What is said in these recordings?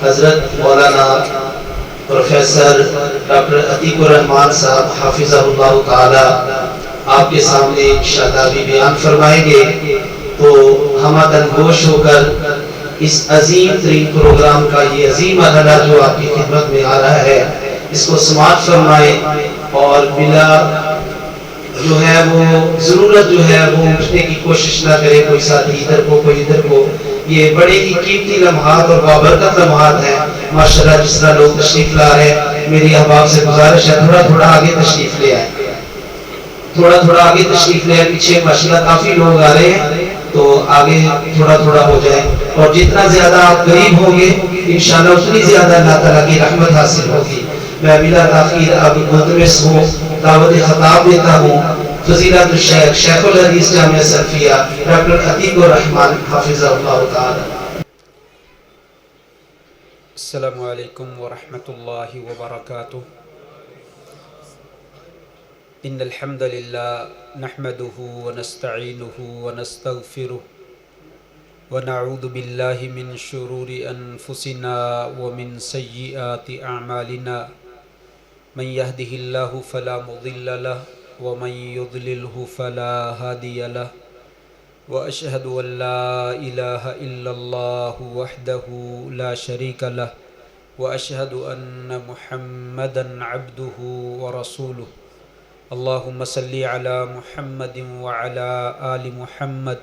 حضرت مولانا professor doctor Atiq الرحمان صاحب حافظہ اللہ تعالی آپ کے سامنے انشاءاللہ بھی بیان فرمائیں گے، تو ہم گوش ہو کر اس عظیم ترین پروگرام کا یہ عظیم مرحلہ جو آپ کی خدمت میں آ رہا ہے اس کو سماعت فرمائیں، اور بلا جو ہے وہ ضرورت جو ہے وہ اٹھنے کی کوشش نہ کرے، کوئی ساتھی ادھر کو کوئی ادھر کو۔ یہ بڑے ہی قیمتی لمحات اور بابرکت لمحات ہیں ماشاءاللہ۔ جس طرح لوگ تشریف لا رہے ہیں، میری احباب سے گزارش ہے تھوڑا تھوڑا آگے تشریف لے آئیں، تھوڑا تھوڑا آگے تشریف لے آئیں۔ پیچھے ماشاءاللہ کافی لوگ آ رہے ہیں، تو آگے تھوڑا تھوڑا ہو جائے، اور جتنا زیادہ آپ قریب ہوں گے انشاءاللہ اتنی زیادہ اللہ تعالیٰ کی رحمت حاصل ہوگی۔ میں بلا تاخیر اب ملتمس ہوں، دعوت خطاب دیتا ہوں فضیلت الشیخ شیخ الحدیث جامعہ سلفیہ ڈاکٹر عتیق الرحمان حافظہ اللہ تعالی۔ السلام علیکم ورحمۃ اللہ وبرکاتہ۔ ان الحمد للہ نحمده ونستعینه ونستغفره ونعوذ باللہ من شرور انفسنا ومن سیئات اعمالنا، من يهده الله فلا مضل له ومن يضلله فلا هادي له، واشهد ان لا اله الا الله وحده لا شريك له، واشهد ان محمدا عبده ورسوله۔ اللهم صل على محمد وعلى آل محمد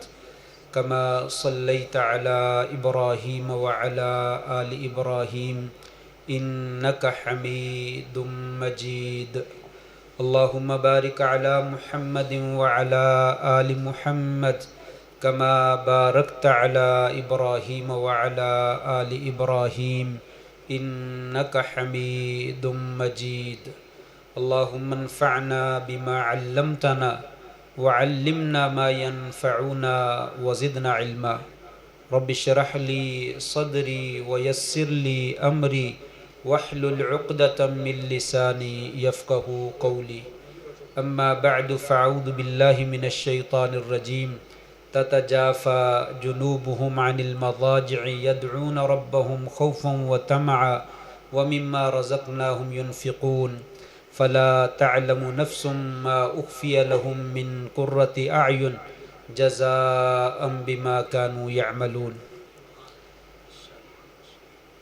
كما صليت على إبراهيم وعلى آل إبراهيم إنك حميد مجيد۔ اللهم بارك على محمد وعلى آل محمد كما باركت على إبراهيم وعلى آل إبراهيم إنك حميد مجيد۔ اللهم انفعنا بما علمتنا وعلمنا ما ينفعنا وزدنا علما۔ رب اشرح لي صدري ويسر لي أمري واحلل عقدة من لساني يفقه قولي۔ أما بعد فأعوذ بالله من الشيطان الرجيم۔ تتجافى جنوبهم عن المضاجع يدعون ربهم خوفا وطمعا ومما رزقناهم ينفقون، فلا تعلم نفس ما اخفي لهم من قرة اعین جزاء بما كانوا يعملون۔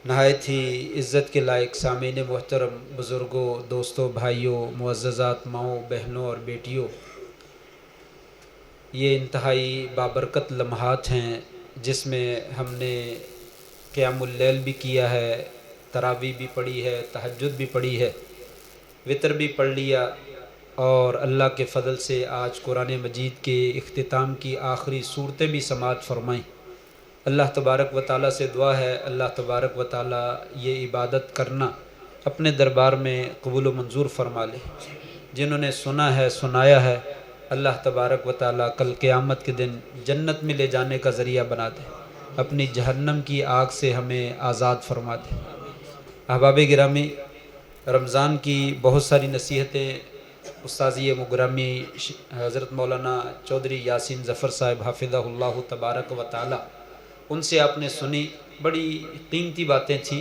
نہایت ہی عزت کے لائق سامعین محترم، بزرگوں، دوستوں، بھائیوں، معززات ماؤں، بہنوں اور بیٹیوں، یہ انتہائی بابرکت لمحات ہیں جس میں ہم نے قیام اللیل بھی کیا ہے، تراویح بھی پڑھی ہے، تہجد بھی پڑھی ہے، وطر بھی پڑھ لیا، اور اللہ کے فضل سے آج قرآن مجید کے اختتام کی آخری صورتیں بھی سماعت فرمائیں۔ اللہ تبارک و تعالیٰ سے دعا ہے اللہ تبارک و تعالیٰ یہ عبادت کرنا اپنے دربار میں قبول و منظور فرما لے۔ جنہوں نے سنا ہے، سنایا ہے، اللہ تبارک و تعالیٰ کل قیامت کے دن جنت میں لے جانے کا ذریعہ بنا دے، اپنی جہنم کی آگ سے ہمیں آزاد فرما دے۔ احباب گرامی، رمضان کی بہت ساری نصیحتیں استاذی مگرامی حضرت مولانا چودھری یاسین ظفر صاحب حافظہ اللہ تبارک و تعالی، ان سے آپ نے سنی، بڑی قیمتی باتیں تھیں،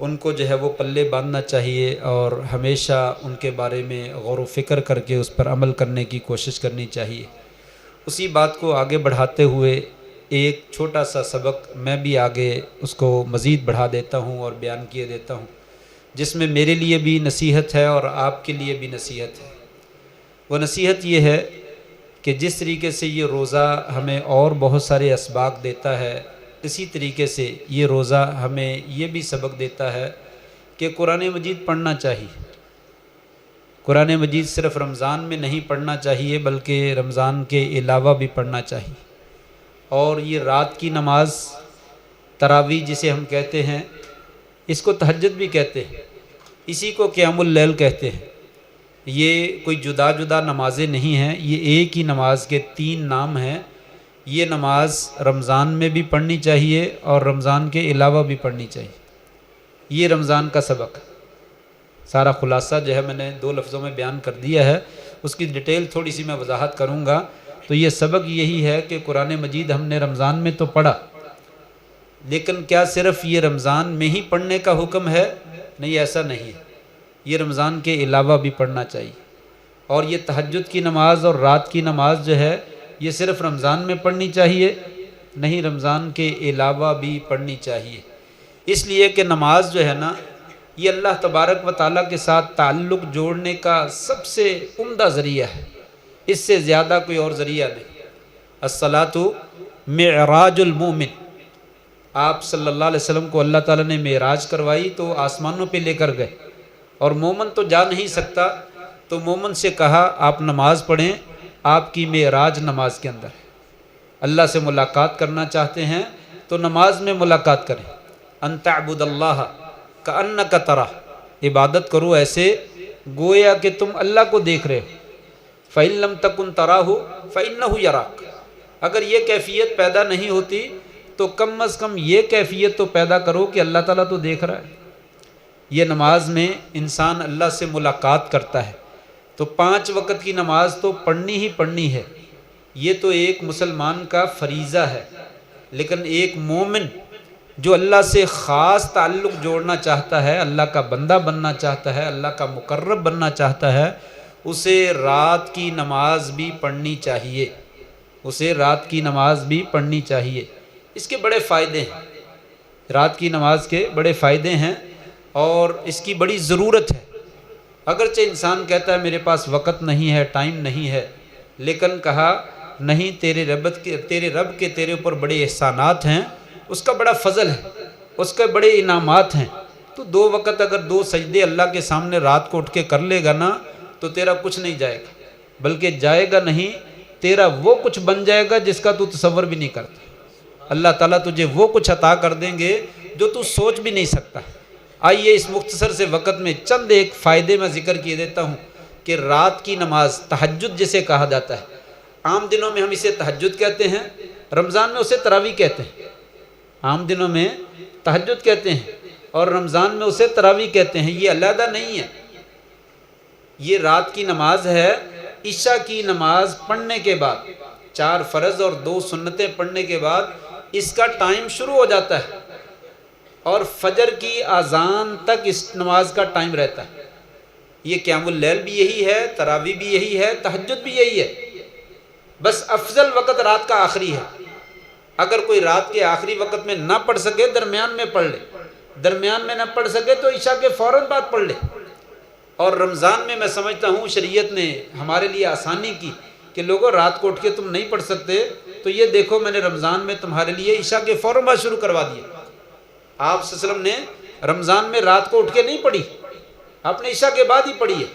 ان کو جو ہے وہ پلے باندھنا چاہیے اور ہمیشہ ان کے بارے میں غور و فکر کر کے اس پر عمل کرنے کی کوشش کرنی چاہیے۔ اسی بات کو آگے بڑھاتے ہوئے ایک چھوٹا سا سبق میں بھی آگے اس کو مزید بڑھا دیتا ہوں اور بیان کیے دیتا ہوں، جس میں میرے لیے بھی نصیحت ہے اور آپ کے لیے بھی نصیحت ہے۔ وہ نصیحت یہ ہے کہ جس طریقے سے یہ روزہ ہمیں اور بہت سارے اسباق دیتا ہے، اسی طریقے سے یہ روزہ ہمیں یہ بھی سبق دیتا ہے کہ قرآن مجید پڑھنا چاہیے۔ قرآن مجید صرف رمضان میں نہیں پڑھنا چاہیے بلکہ رمضان کے علاوہ بھی پڑھنا چاہیے۔ اور یہ رات کی نماز تراویح جسے ہم کہتے ہیں، اس کو تہجد بھی کہتے ہیں، اسی کو قیام اللیل کہتے ہیں۔ یہ کوئی جدا جدا نمازیں نہیں ہیں، یہ ایک ہی نماز کے 3 نام ہیں۔ یہ نماز رمضان میں بھی پڑھنی چاہیے اور رمضان کے علاوہ بھی پڑھنی چاہیے۔ یہ رمضان کا سبق، سارا خلاصہ جو ہے میں نے 2 لفظوں میں بیان کر دیا ہے، اس کی ڈیٹیل تھوڑی سی میں وضاحت کروں گا۔ تو یہ سبق یہی ہے کہ قرآن مجید ہم نے رمضان میں تو پڑھا، لیکن کیا صرف یہ رمضان میں ہی پڑھنے کا حکم ہے؟ نہیں، ایسا نہیں ہے، یہ رمضان کے علاوہ بھی پڑھنا چاہیے۔ اور یہ تہجد کی نماز اور رات کی نماز جو ہے یہ صرف رمضان میں پڑھنی چاہیے؟ نہیں، رمضان کے علاوہ بھی پڑھنی چاہیے، اس لیے کہ نماز جو ہے نا یہ اللہ تبارک و تعالیٰ کے ساتھ تعلق جوڑنے کا سب سے عمدہ ذریعہ ہے، اس سے زیادہ کوئی اور ذریعہ نہیں۔ الصلاۃ معراج المومن، آپ صلی اللہ علیہ وسلم کو اللہ تعالیٰ نے معراج کروائی تو آسمانوں پہ لے کر گئے، اور مومن تو جا نہیں سکتا، تو مومن سے کہا آپ نماز پڑھیں، آپ کی معراج نماز کے اندر ہے۔ اللہ سے ملاقات کرنا چاہتے ہیں تو نماز میں ملاقات کریں۔ ان تعبد اللہ کأنک تراہ، عبادت کرو ایسے گویا کہ تم اللہ کو دیکھ رہے ہو۔ فإن لم تکن تراہ فإنہ یراک، اگر یہ کیفیت پیدا نہیں ہوتی تو کم از کم یہ کیفیت تو پیدا کرو کہ اللہ تعالیٰ تو دیکھ رہا ہے۔ یہ نماز میں انسان اللہ سے ملاقات کرتا ہے، تو 5 وقت کی نماز تو پڑھنی ہی پڑھنی ہے، یہ تو ایک مسلمان کا فریضہ ہے۔ لیکن ایک مومن جو اللہ سے خاص تعلق جوڑنا چاہتا ہے، اللہ کا بندہ بننا چاہتا ہے، اللہ کا مقرب بننا چاہتا ہے، اسے رات کی نماز بھی پڑھنی چاہیے، اسے رات کی نماز بھی پڑھنی چاہیے۔ اس کے بڑے فائدے ہیں، رات کی نماز کے بڑے فائدے ہیں اور اس کی بڑی ضرورت ہے۔ اگرچہ انسان کہتا ہے میرے پاس وقت نہیں ہے، ٹائم نہیں ہے، لیکن کہا نہیں، تیرے رب کے تیرے اوپر بڑے احسانات ہیں، اس کا بڑا فضل ہے، اس کے بڑے انعامات ہیں۔ تو 2 وقت اگر 2 سجدے اللہ کے سامنے رات کو اٹھ کے کر لے گا نا تو تیرا کچھ نہیں جائے گا، بلکہ جائے گا نہیں، تیرا وہ کچھ بن جائے گا جس کا تو تصور بھی نہیں کرتا۔ اللہ تعالیٰ تجھے وہ کچھ عطا کر دیں گے جو تو سوچ بھی نہیں سکتا۔ آئیے اس مختصر سے وقت میں چند ایک فائدے میں ذکر کیے دیتا ہوں کہ رات کی نماز تہجد جسے کہا جاتا ہے، عام دنوں میں ہم اسے تہجد کہتے ہیں، رمضان میں اسے تراویح کہتے ہیں۔ عام دنوں میں تہجد کہتے ہیں اور رمضان میں اسے تراویح کہتے ہیں، یہ علیحدہ نہیں ہے۔ یہ رات کی نماز ہے، عشاء کی نماز پڑھنے کے بعد، 4 فرض اور 2 سنتیں پڑھنے کے بعد اس کا ٹائم شروع ہو جاتا ہے، اور فجر کی اذان تک اس نماز کا ٹائم رہتا ہے۔ یہ قیام اللیل بھی یہی ہے، تراویح بھی یہی ہے، تہجد بھی یہی ہے، بس افضل وقت رات کا آخری ہے۔ اگر کوئی رات کے آخری وقت میں نہ پڑھ سکے درمیان میں پڑھ لے، درمیان میں نہ پڑھ سکے تو عشاء کے فوراً بعد پڑھ لے۔ اور رمضان میں سمجھتا ہوں شریعت نے ہمارے لیے آسانی کی کہ لوگوں رات کو اٹھ کے تم نہیں پڑھ سکتے، تو یہ دیکھو میں نے رمضان میں تمہارے لیے عشاء کے فوراً بعد شروع کروا دیا۔ آپ صلی اللہ علیہ وسلم نے رمضان میں رات کو اٹھ کے نہیں پڑھی، آپ نے عشاء کے بعد ہی پڑھی ہے،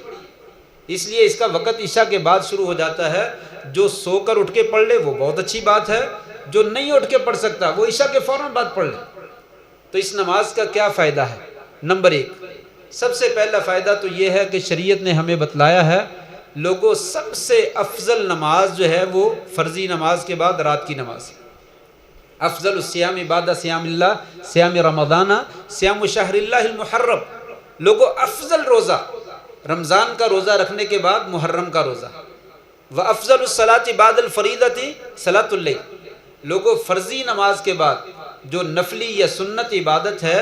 اس لیے اس کا وقت عشاء کے بعد شروع ہو جاتا ہے۔ جو سو کر اٹھ کے پڑھ لے وہ بہت اچھی بات ہے، جو نہیں اٹھ کے پڑھ سکتا وہ عشاء کے فوراً بعد پڑھ لے۔ تو اس نماز کا کیا فائدہ ہے؟ نمبر 1، سب سے پہلا فائدہ تو یہ ہے کہ شریعت نے ہمیں بتلایا ہے لوگوں سب سے افضل نماز جو ہے وہ فرضی نماز کے بعد رات کی نماز۔ افضل الصیام بعد صیام اللہ صیام رمضان صیام شہر اللہ المحرم، لوگوں افضل روزہ رمضان کا روزہ رکھنے کے بعد محرم کا روزہ۔ وافضل الصلاۃ بعد الفریضۃ صلاۃ اللیل، لوگوں فرضی نماز کے بعد جو نفلی یا سنت عبادت ہے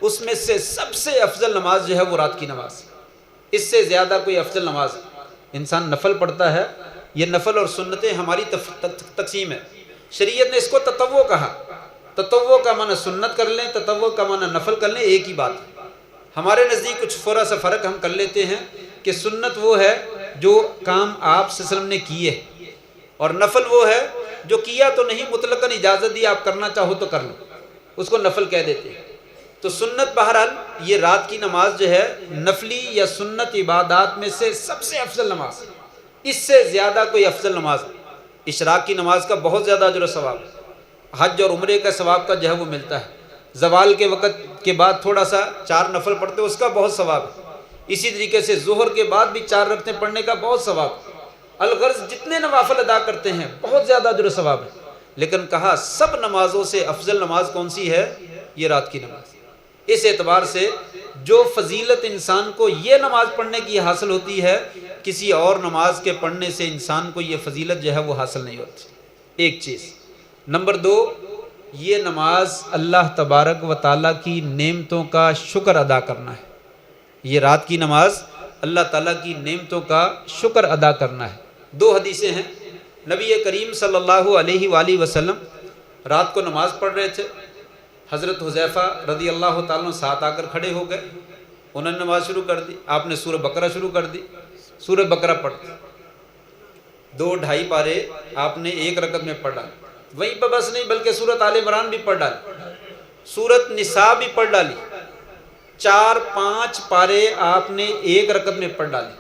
اس میں سے سب سے افضل نماز جو ہے وہ رات کی نماز، اس سے زیادہ کوئی افضل نماز انسان نفل پڑھتا ہے۔ یہ نفل اور سنتیں ہماری تقسیم ہے، شریعت نے اس کو تطوع کہا۔ تطوع کا معنی سنت کر لیں، تطوع کا معنی نفل کر لیں، ایک ہی بات ہے۔ ہمارے نزدیک کچھ تھوڑا سا فرق ہم کر لیتے ہیں کہ سنت وہ ہے جو کام آپ صلی اللہ علیہ وسلم نے کیے، اور نفل وہ ہے جو کیا تو نہیں، مطلقاً اجازت دی آپ کرنا چاہو تو کر لو، اس کو نفل کہہ دیتے ہیں۔ تو سنت بہرحال یہ رات کی نماز جو ہے نفلی یا سنت عبادات میں سے سب سے افضل نماز، اس سے زیادہ کوئی افضل نماز۔ اشراق کی نماز کا بہت زیادہ اجر و ثواب، حج اور عمرے کا ثواب کا جو ہے وہ ملتا ہے۔ زوال کے وقت کے بعد تھوڑا سا 4 نفل پڑھتے اس کا بہت ثواب ہے، اسی طریقے سے ظہر کے بعد بھی 4 رکعتیں پڑھنے کا بہت ثواب۔ الغرض جتنے نوافل ادا کرتے ہیں بہت زیادہ اجر و ثواب ہے، لیکن کہا سب نمازوں سے افضل نماز کون سی ہے؟ یہ رات کی نماز۔ اس اعتبار سے جو فضیلت انسان کو یہ نماز پڑھنے کی حاصل ہوتی ہے، کسی اور نماز کے پڑھنے سے انسان کو یہ فضیلت جو ہے وہ حاصل نہیں ہوتی، ایک چیز۔ نمبر 2، یہ نماز اللہ تبارک و تعالیٰ کی نعمتوں کا شکر ادا کرنا ہے. یہ رات کی نماز اللہ تعالیٰ کی نعمتوں کا شکر ادا کرنا ہے. 2 حدیثیں ہیں. نبی کریم صلی اللہ علیہ وآلہ وسلم رات کو نماز پڑھ رہے تھے. حضرت حذیفہ رضی اللہ تعالیٰ عنہ ساتھ آ کر کھڑے ہو گئے. انہوں نے نماز شروع کر دی. آپ نے سورہ بقرہ شروع کر دی. سورہ بقرہ پڑھ دی. 2-2.5 پارے آپ نے ایک رکعت میں پڑھ ڈالے. وہیں پہ بس نہیں بلکہ سورۃ آل عمران بھی پڑھ ڈالی, سورۃ نساء بھی پڑھ ڈالی. 4-5 پارے آپ نے ایک رکعت میں پڑھ ڈالی.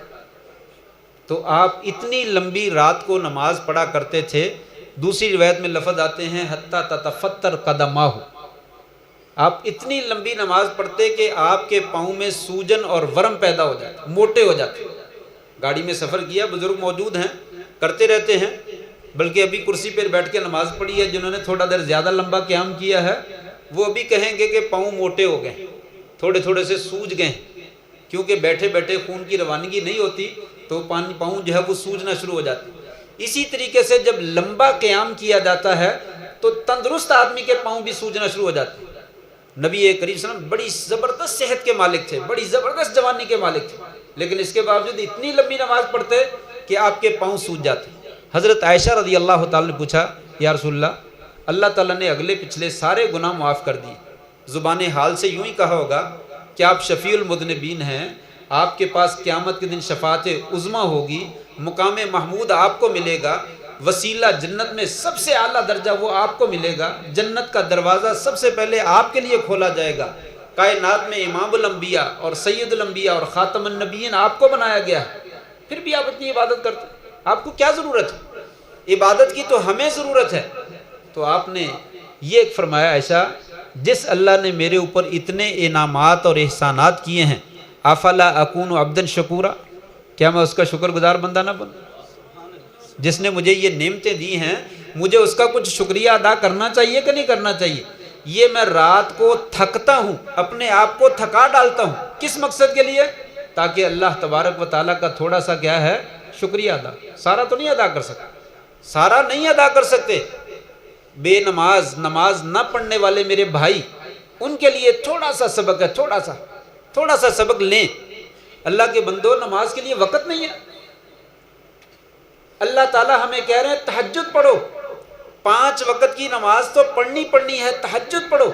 تو آپ اتنی لمبی رات کو نماز پڑھا کرتے تھے. دوسری روایت میں لفظ آتے ہیں حتی تتفتر قدماہ. آپ اتنی لمبی نماز پڑھتے کہ آپ کے پاؤں میں سوجن اور ورم پیدا ہو جاتے, موٹے ہو جاتے. گاڑی میں سفر کیا, بزرگ موجود ہیں, کرتے رہتے ہیں, بلکہ ابھی کرسی پر بیٹھ کے نماز پڑھی ہے جنہوں نے تھوڑا دیر زیادہ لمبا قیام کیا ہے, وہ ابھی کہیں گے کہ پاؤں موٹے ہو گئے, تھوڑے تھوڑے سے سوج گئے, کیونکہ بیٹھے بیٹھے خون کی روانگی نہیں ہوتی تو پاؤں جو ہے وہ سوجنا شروع ہو جاتے. اسی طریقے سے جب لمبا قیام کیا جاتا ہے تو تندرست آدمی کے پاؤں بھی سوجنا شروع ہو جاتے. نبی کریم صلی اللہ علیہ وسلم بڑی زبردست صحت کے مالک تھے, بڑی زبردست جوانی کے مالک تھے, لیکن اس کے باوجود اتنی لمبی نماز پڑھتے کہ آپ کے پاؤں سوج جاتے. حضرت عائشہ رضی اللہ تعالیٰ نے پوچھا, یا رسول اللہ تعالیٰ نے اگلے پچھلے سارے گناہ معاف کر دیے. زبان حال سے یوں ہی کہا ہوگا کہ آپ شفیع المذنبین ہیں, آپ کے پاس قیامت کے دن شفاعت عظمیٰ ہوگی, مقام محمود آپ کو ملے گا, وسیلہ جنت میں سب سے اعلیٰ درجہ وہ آپ کو ملے گا, جنت کا دروازہ سب سے پہلے آپ کے لیے کھولا جائے گا, کائنات میں امام الانبیاء اور سید الانبیاء اور خاتم النبیین آپ کو بنایا گیا ہے, پھر بھی آپ اتنی عبادت کرتے ہیں. آپ کو کیا ضرورت ہے؟ عبادت کی تو ہمیں ضرورت ہے. تو آپ نے یہ ایک فرمایا, عائشہ جس اللہ نے میرے اوپر اتنے انعامات اور احسانات کیے ہیں, افلا اکون عبدا شکورا, کیا میں اس کا شکر گزار بندہ نہ بنوں؟ جس نے مجھے یہ نعمتیں دی ہیں مجھے اس کا کچھ شکریہ ادا کرنا چاہیے کہ نہیں کرنا چاہیے؟ یہ میں رات کو تھکتا ہوں, اپنے آپ کو تھکا ڈالتا ہوں, کس مقصد کے لیے؟ تاکہ اللہ تبارک و تعالیٰ کا تھوڑا سا کیا ہے, شکریہ ادا. سارا تو نہیں ادا کر سکتے, سارا نہیں ادا کر سکتے. بے نماز نہ پڑھنے والے میرے بھائی, ان کے لیے تھوڑا سا سبق ہے, تھوڑا سا سبق لیں. اللہ کے بندو, نماز کے لیے وقت نہیں ہے. اللہ تعالیٰ ہمیں کہہ رہے ہیں تہجد پڑھو. 5 وقت کی نماز تو پڑھنی ہے, تہجد پڑھو.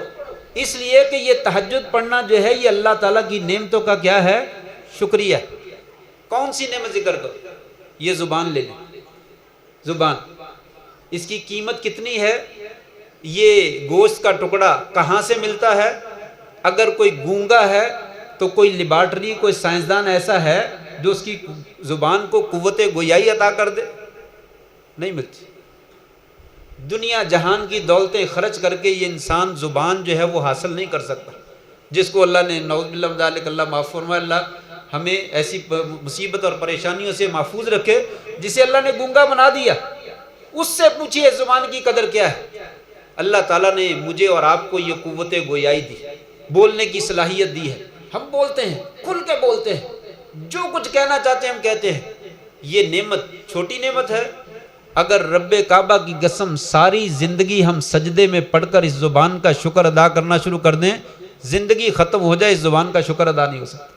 اس لیے کہ یہ تہجد پڑھنا جو ہے یہ اللہ تعالیٰ کی نعمتوں کا کیا ہے, شکریہ. کون سی نعمت ذکر کرو؟ یہ زبان لے لیں. زبان, اس کی قیمت کتنی ہے؟ یہ گوشت کا ٹکڑا کہاں سے ملتا ہے؟ اگر کوئی گونگا ہے تو کوئی لیبارٹری, کوئی سائنسدان ایسا ہے جو اس کی زبان کو قوت گویائی عطا کر دے؟ نہیں ملتی. دنیا جہان کی دولتیں خرچ کر کے یہ انسان زبان جو ہے وہ حاصل نہیں کر سکتا. جس کو اللہ نے نعوذ باللہ من ذالک, اللہ معاف فرمائے, اللہ ہمیں ایسی مصیبت اور پریشانیوں سے محفوظ رکھے, جسے اللہ نے گونگا بنا دیا. اس سے پوچھئے زبان کی قدر کیا ہے. اللہ تعالیٰ نے مجھے اور آپ کو یہ قوت گویائی دی, بولنے کی صلاحیت دی ہے. ہم بولتے ہیں, کھل کے بولتے ہیں, جو کچھ کہنا چاہتے ہیں ہم کہتے ہیں. یہ نعمت چھوٹی نعمت ہے. اگر رب کعبہ کی قسم ساری زندگی ہم سجدے میں پڑھ کر اس زبان کا شکر ادا کرنا شروع کر دیں, زندگی ختم ہو جائے, اس زبان کا شکر ادا نہیں ہو سکتا.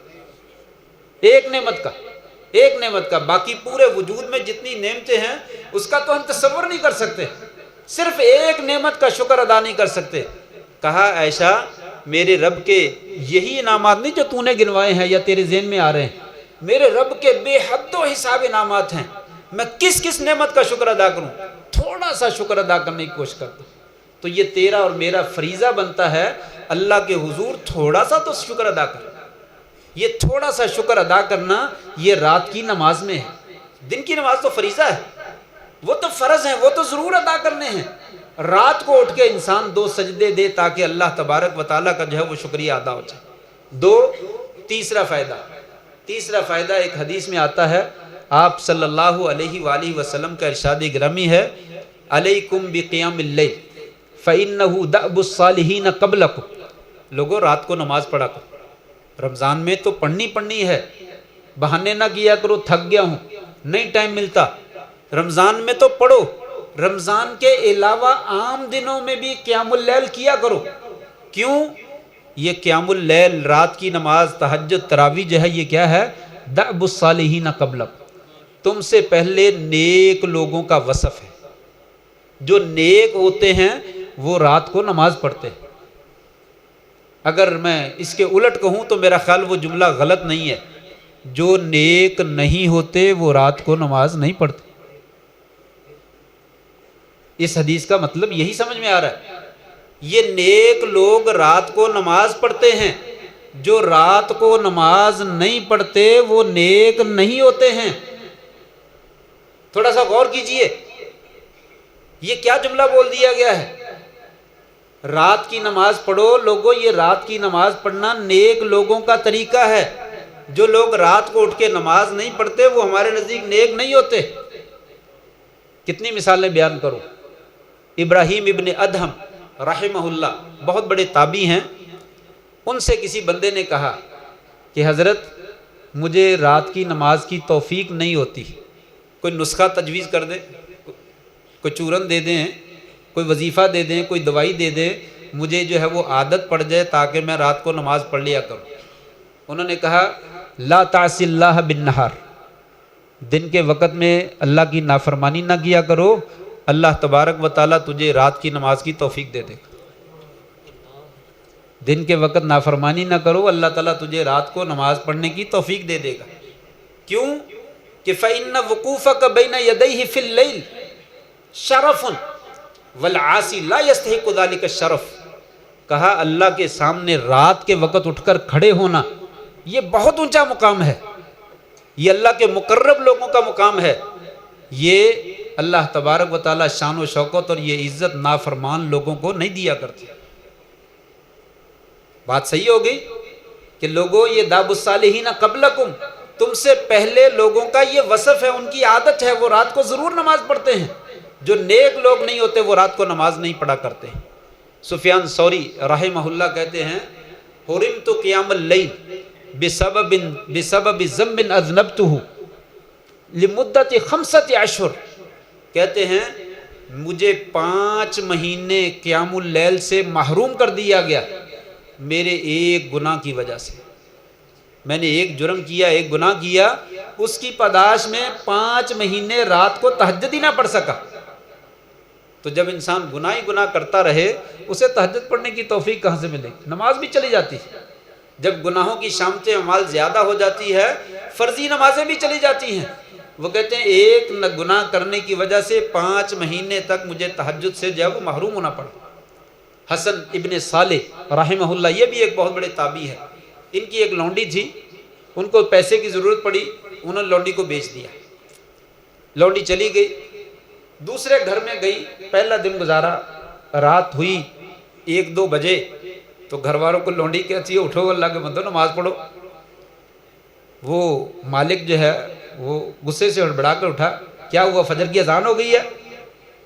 ایک نعمت کا باقی پورے وجود میں جتنی نعمتیں ہیں اس کا تو ہم تصور نہیں کر سکتے. صرف ایک نعمت کا شکر ادا نہیں کر سکتے. کہا عائشہ میرے رب کے یہی انعامات نہیں جو تو نے گنوائے ہیں یا تیرے ذہن میں آ رہے ہیں, میرے رب کے بے حد و حساب انعامات ہیں. میں کس نعمت کا شکر ادا کروں؟ تھوڑا سا شکر ادا کرنے کی کوشش کرتا ہوں. تو یہ تیرا اور میرا فریضہ بنتا ہے, اللہ کے حضور تھوڑا سا تو شکر ادا کر. یہ تھوڑا سا شکر ادا کرنا یہ رات کی نماز میں ہے. دن کی نماز تو فریضہ ہے, وہ تو فرض ہیں, وہ تو ضرور ادا کرنے ہیں. رات کو اٹھ کے انسان 2 سجدے دے تاکہ اللہ تبارک و تعالیٰ کا جو ہے وہ شکریہ ادا ہو جائے. تیسرا فائدہ ایک حدیث میں آتا ہے, آپ صلی اللہ علیہ وآلہ وسلم کا ارشاد گرامی ہے, علیکم بقیام اللیل فإنہ دأب الصالحین قبلکم. لوگوں رات کو نماز پڑھا کرو. رمضان میں تو پڑھنی ہے, بہانے نہ کیا کرو تھک گیا ہوں, نہیں ٹائم ملتا. رمضان میں تو پڑھو, رمضان کے علاوہ عام دنوں میں بھی قیام اللیل کیا کرو. کیوں؟ یہ قیام اللیل، رات کی نماز، تہجد، تراویح جو ہے، یہ کیا ہے؟ دأب الصالحین قبلک، تم سے پہلے نیک لوگوں کا وصف ہے. جو نیک ہوتے ہیں وہ رات کو نماز پڑھتے ہیں. اگر میں اس کے الٹ کہوں تو میرا خیال وہ جملہ غلط نہیں ہے. جو نیک نہیں ہوتے وہ رات کو نماز نہیں پڑھتے. اس حدیث کا مطلب یہی سمجھ میں آ رہا ہے. یہ نیک لوگ رات کو نماز پڑھتے ہیں. جو رات کو نماز نہیں پڑھتے وہ نیک نہیں ہوتے ہیں. تھوڑا سا غور کیجئے، یہ کیا جملہ بول دیا گیا ہے؟ رات کی نماز پڑھو. لوگوں، یہ رات کی نماز پڑھنا نیک لوگوں کا طریقہ ہے. جو لوگ رات کو اٹھ کے نماز نہیں پڑھتے وہ ہمارے نزدیک نیک نہیں ہوتے. کتنی مثالیں بیان کروں. ابراہیم ابن ادہم رحمہ اللہ بہت بڑے تابعی ہیں. ان سے کسی بندے نے کہا کہ حضرت مجھے رات کی نماز کی توفیق نہیں ہوتی، کوئی نسخہ تجویز کر دیں، کوئی چورن دے دیں، کوئی وظیفہ دے دیں، کوئی دوائی دے دیں، مجھے جو ہے وہ عادت پڑ جائے تاکہ میں رات کو نماز پڑھ لیا کروں. انہوں نے کہا لا تعصی اللہ بالنہار، دن کے وقت میں اللہ کی نافرمانی نہ کیا کرو، اللہ تبارک و تعالیٰ تجھے رات کی نماز کی توفیق دے دے گا. دن کے وقت نافرمانی نہ کرو، اللہ تعالیٰ تجھے رات کو نماز پڑھنے کی توفیق دے دے گا. کیوں؟ کہ فَإِنَّ وُقُوفَكَ بَيْنَ يَدَيْهِ فِي اللَّيْلِ شَرَفٌ وَالْعَاصِي لَا يَسْتَحِقُّ ذَلِكَ الشَّرَف. کہا اللہ کے سامنے رات کے وقت اٹھ کر کھڑے ہونا یہ بہت اونچا مقام ہے. یہ اللہ کے مقرب لوگوں کا مقام ہے. یہ اللہ تبارک و تعالیٰ شان و شوکت اور یہ عزت نافرمان لوگوں کو نہیں دیا کرتے. بات صحیح ہو گئی کہ لوگوں، یہ داب الصالحین قبلکم، تم سے پہلے لوگوں کا یہ وصف ہے، ان کی عادت ہے، وہ رات کو ضرور نماز پڑھتے ہیں. جو نیک لوگ نہیں ہوتے وہ رات کو نماز نہیں پڑھا کرتے. سفیان ثوری رحمہ اللہ کہتے ہیں حرمت قیام اللیل بسبب ذنب اذنبتہ لمدت 5 اشہر. کہتے ہیں مجھے 5 مہینے قیام اللیل سے محروم کر دیا گیا میرے ایک گناہ کی وجہ سے. میں نے ایک جرم کیا، ایک گناہ کیا، اس کی پاداش میں 5 مہینے رات کو تہجد ہی نہ پڑھ سکا. تو جب انسان گناہ ہی گناہ کرتا رہے اسے تہجد پڑھنے کی توفیق کہاں سے ملے گی؟ نماز بھی چلی جاتی ہے. جب گناہوں کی شامت اعمال زیادہ ہو جاتی ہے فرضی نمازیں بھی چلی جاتی ہیں. وہ کہتے ہیں ایک گناہ کرنے کی وجہ سے 5 مہینے تک مجھے تہجد سے جو ہے وہ محروم ہونا پڑا. حسن ابن صالح رحمہ اللہ یہ بھی ایک بہت بڑے تابعی ہے. ان کی ایک لونڈی تھی، ان کو پیسے کی ضرورت پڑی، انہوں نے لونڈی کو بیچ دیا. لونڈی چلی گئی، دوسرے گھر میں گئی، پہلا دن گزارا، رات ہوئی 1-2 بجے تو گھر والوں کو لونڈی کہتی ہے اٹھو اللہ کے بندو نماز پڑھو. وہ مالک جو ہے وہ غصے سے ہڑبڑا کر اٹھا، کیا ہوا فجر کی اذان ہو گئی ہے؟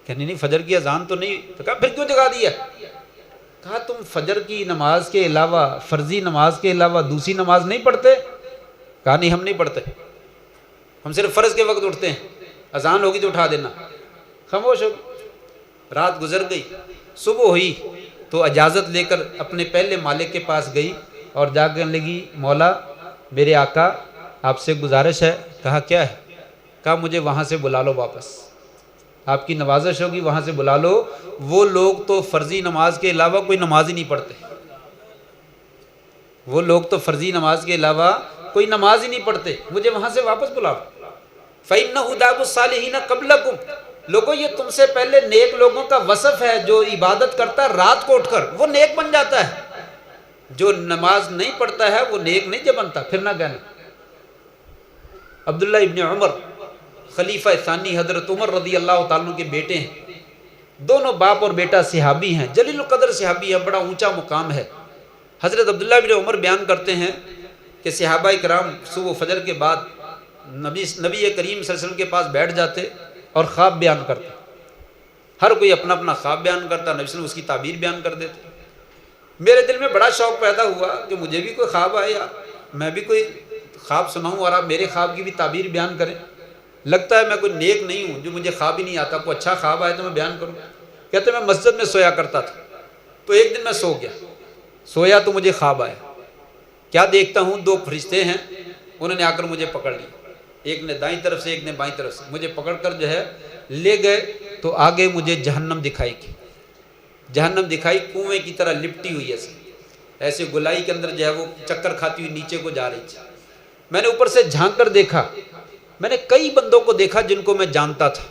کہ نہیں فجر کی اذان تو نہیں. تو کہا پھر کیوں جگا دیا؟ کہا تم فجر کی نماز کے علاوہ، فرضی نماز کے علاوہ دوسری نماز نہیں پڑھتے؟ کہا نہیں ہم نہیں پڑھتے، ہم صرف فرض کے وقت اٹھتے ہیں، اذان ہوگی تو اٹھا دینا. خاموش ہو گئی. رات گزر گئی، صبح ہوئی تو اجازت لے کر اپنے پہلے مالک کے پاس گئی اور جا کر لگی مولا میرے آقا آپ سے گزارش ہے. کہا کیا ہے؟ کہا مجھے وہاں سے بلا لو واپس، آپ کی نوازش ہوگی وہاں سے بلا لو. وہ لوگ تو فرضی نماز کے علاوہ کوئی نماز ہی نہیں پڑھتے، وہ لوگ تو فرضی نماز کے علاوہ کوئی نماز ہی نہیں پڑھتے، مجھے وہاں سے واپس بلا لو. فَإِنَّهُ دَابُ الصَّالِحِينَ قَبْلَكُمْ. لوگوں یہ تم سے پہلے نیک لوگوں کا وصف ہے، جو عبادت کرتا ہے رات کو اٹھ کر وہ نیک بن جاتا ہے، جو نماز نہیں پڑھتا ہے وہ نیک نہیں جو بنتا. پھر نہ کہنا. عبداللہ ابن عمر خلیفہ ثانی حضرت عمر رضی اللہ تعالیٰ عنہ کے بیٹے ہیں. دونوں باپ اور بیٹا صحابی ہیں، جلیل القدر صحابی ہیں، بڑا اونچا مقام ہے. حضرت عبداللہ ابن عمر بیان کرتے ہیں کہ صحابہ کرام صبح فجر کے بعد نبی کریم صلی اللہ علیہ وسلم کے پاس بیٹھ جاتے اور خواب بیان کرتے. ہر کوئی اپنا اپنا خواب بیان کرتا، نبی صلی اللہ علیہ وسلم اس کی تعبیر بیان کر دیتے. میرے دل میں بڑا شوق پیدا ہوا کہ مجھے بھی کوئی خواب آئے، میں بھی کوئی خواب سناؤں اور آپ میرے خواب کی بھی تعبیر بیان کریں. لگتا ہے میں کوئی نیک نہیں ہوں جو مجھے خواب ہی نہیں آتا، کوئی اچھا خواب آئے تو میں بیان کروں۔ کہتے میں مسجد میں سویا کرتا تھا، تو ایک دن میں سو گیا، سویا تو مجھے خواب آیا، کیا دیکھتا ہوں 2 فرشتے ہیں، انہوں نے آ کر مجھے پکڑ لی، ایک نے دائیں طرف سے ایک نے بائیں طرف سے، مجھے پکڑ کر جو ہے لے گئے، تو آگے مجھے جہنم دکھائی کی، جہنم دکھائی کنویں کی طرح لپٹی ہوئی ایسے گلائی کے اندر جو ہے وہ چکر کھاتی ہوئی نیچے کو جا رہی تھی۔ میں نے اوپر سے جھانک کر دیکھا، میں نے کئی بندوں کو دیکھا جن کو میں جانتا تھا،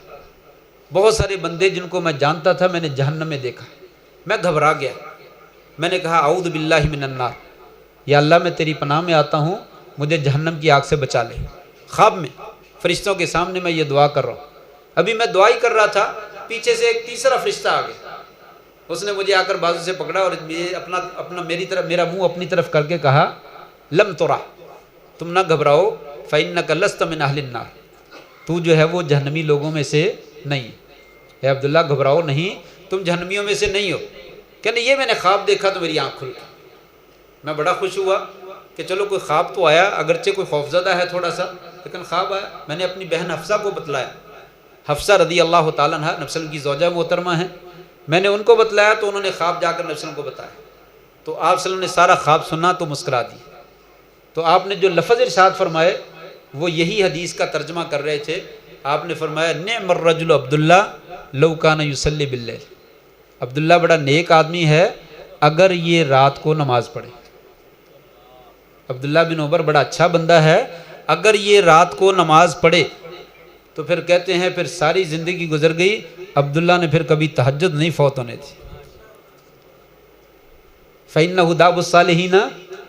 بہت سارے بندے جن کو میں جانتا تھا میں نے جہنم میں دیکھا۔ میں گھبرا گیا، میں نے کہا اعوذ باللہ من النار، یا اللہ میں تیری پناہ میں آتا ہوں، مجھے جہنم کی آگ سے بچا لے۔ خواب میں فرشتوں کے سامنے میں یہ دعا کر رہا ہوں، ابھی میں دعا ہی کر رہا تھا، پیچھے سے ایک تیسرا فرشتہ آ گیا، اس نے مجھے آ کر بازو سے پکڑا اور میرا منہ اپنی طرف کر کے کہا لم ترا، تم نہ گھبراؤ، فإنک لست من اہل النار، تو جو ہے وہ جہنمی لوگوں میں سے نہیں، اے عبداللہ گھبراؤ نہیں، تم جہنمیوں میں سے نہیں ہو۔ کہنے یہ میں نے خواب دیکھا تو میری آنکھ کھل گئی، میں بڑا خوش ہوا کہ چلو کوئی خواب تو آیا، اگرچہ کوئی خوفزدہ ہے تھوڑا سا لیکن خواب آیا۔ میں نے اپنی بہن حفصہ کو بتلایا، حفصہ رضی اللہ تعالیٰ عنہ نبی صلی اللہ علیہ وسلم کی زوجہ محترمہ ہیں، میں نے ان کو بتلایا تو انہوں نے خواب جا کر نبی صلی اللہ علیہ وسلم کو بتایا، تو آپ صلی اللہ علیہ وسلم نے سارا خواب سنا تو مسکرا دی۔ تو آپ نے جو لفظ ارشاد فرمائے وہ یہی حدیث کا ترجمہ کر رہے تھے، آپ نے فرمایا نعم الرجل عبداللہ لو کان یصلی باللیل، عبداللہ بڑا نیک آدمی ہے اگر یہ رات کو نماز پڑھے، عبداللہ بن عمر بڑا اچھا بندہ ہے اگر یہ رات کو نماز پڑھے۔ تو پھر کہتے ہیں پھر ساری زندگی گزر گئی، عبداللہ نے پھر کبھی تہجد نہیں فوت ہونے تھی۔ فَإِنَّهُ دَابُ الصَّالِحِينَ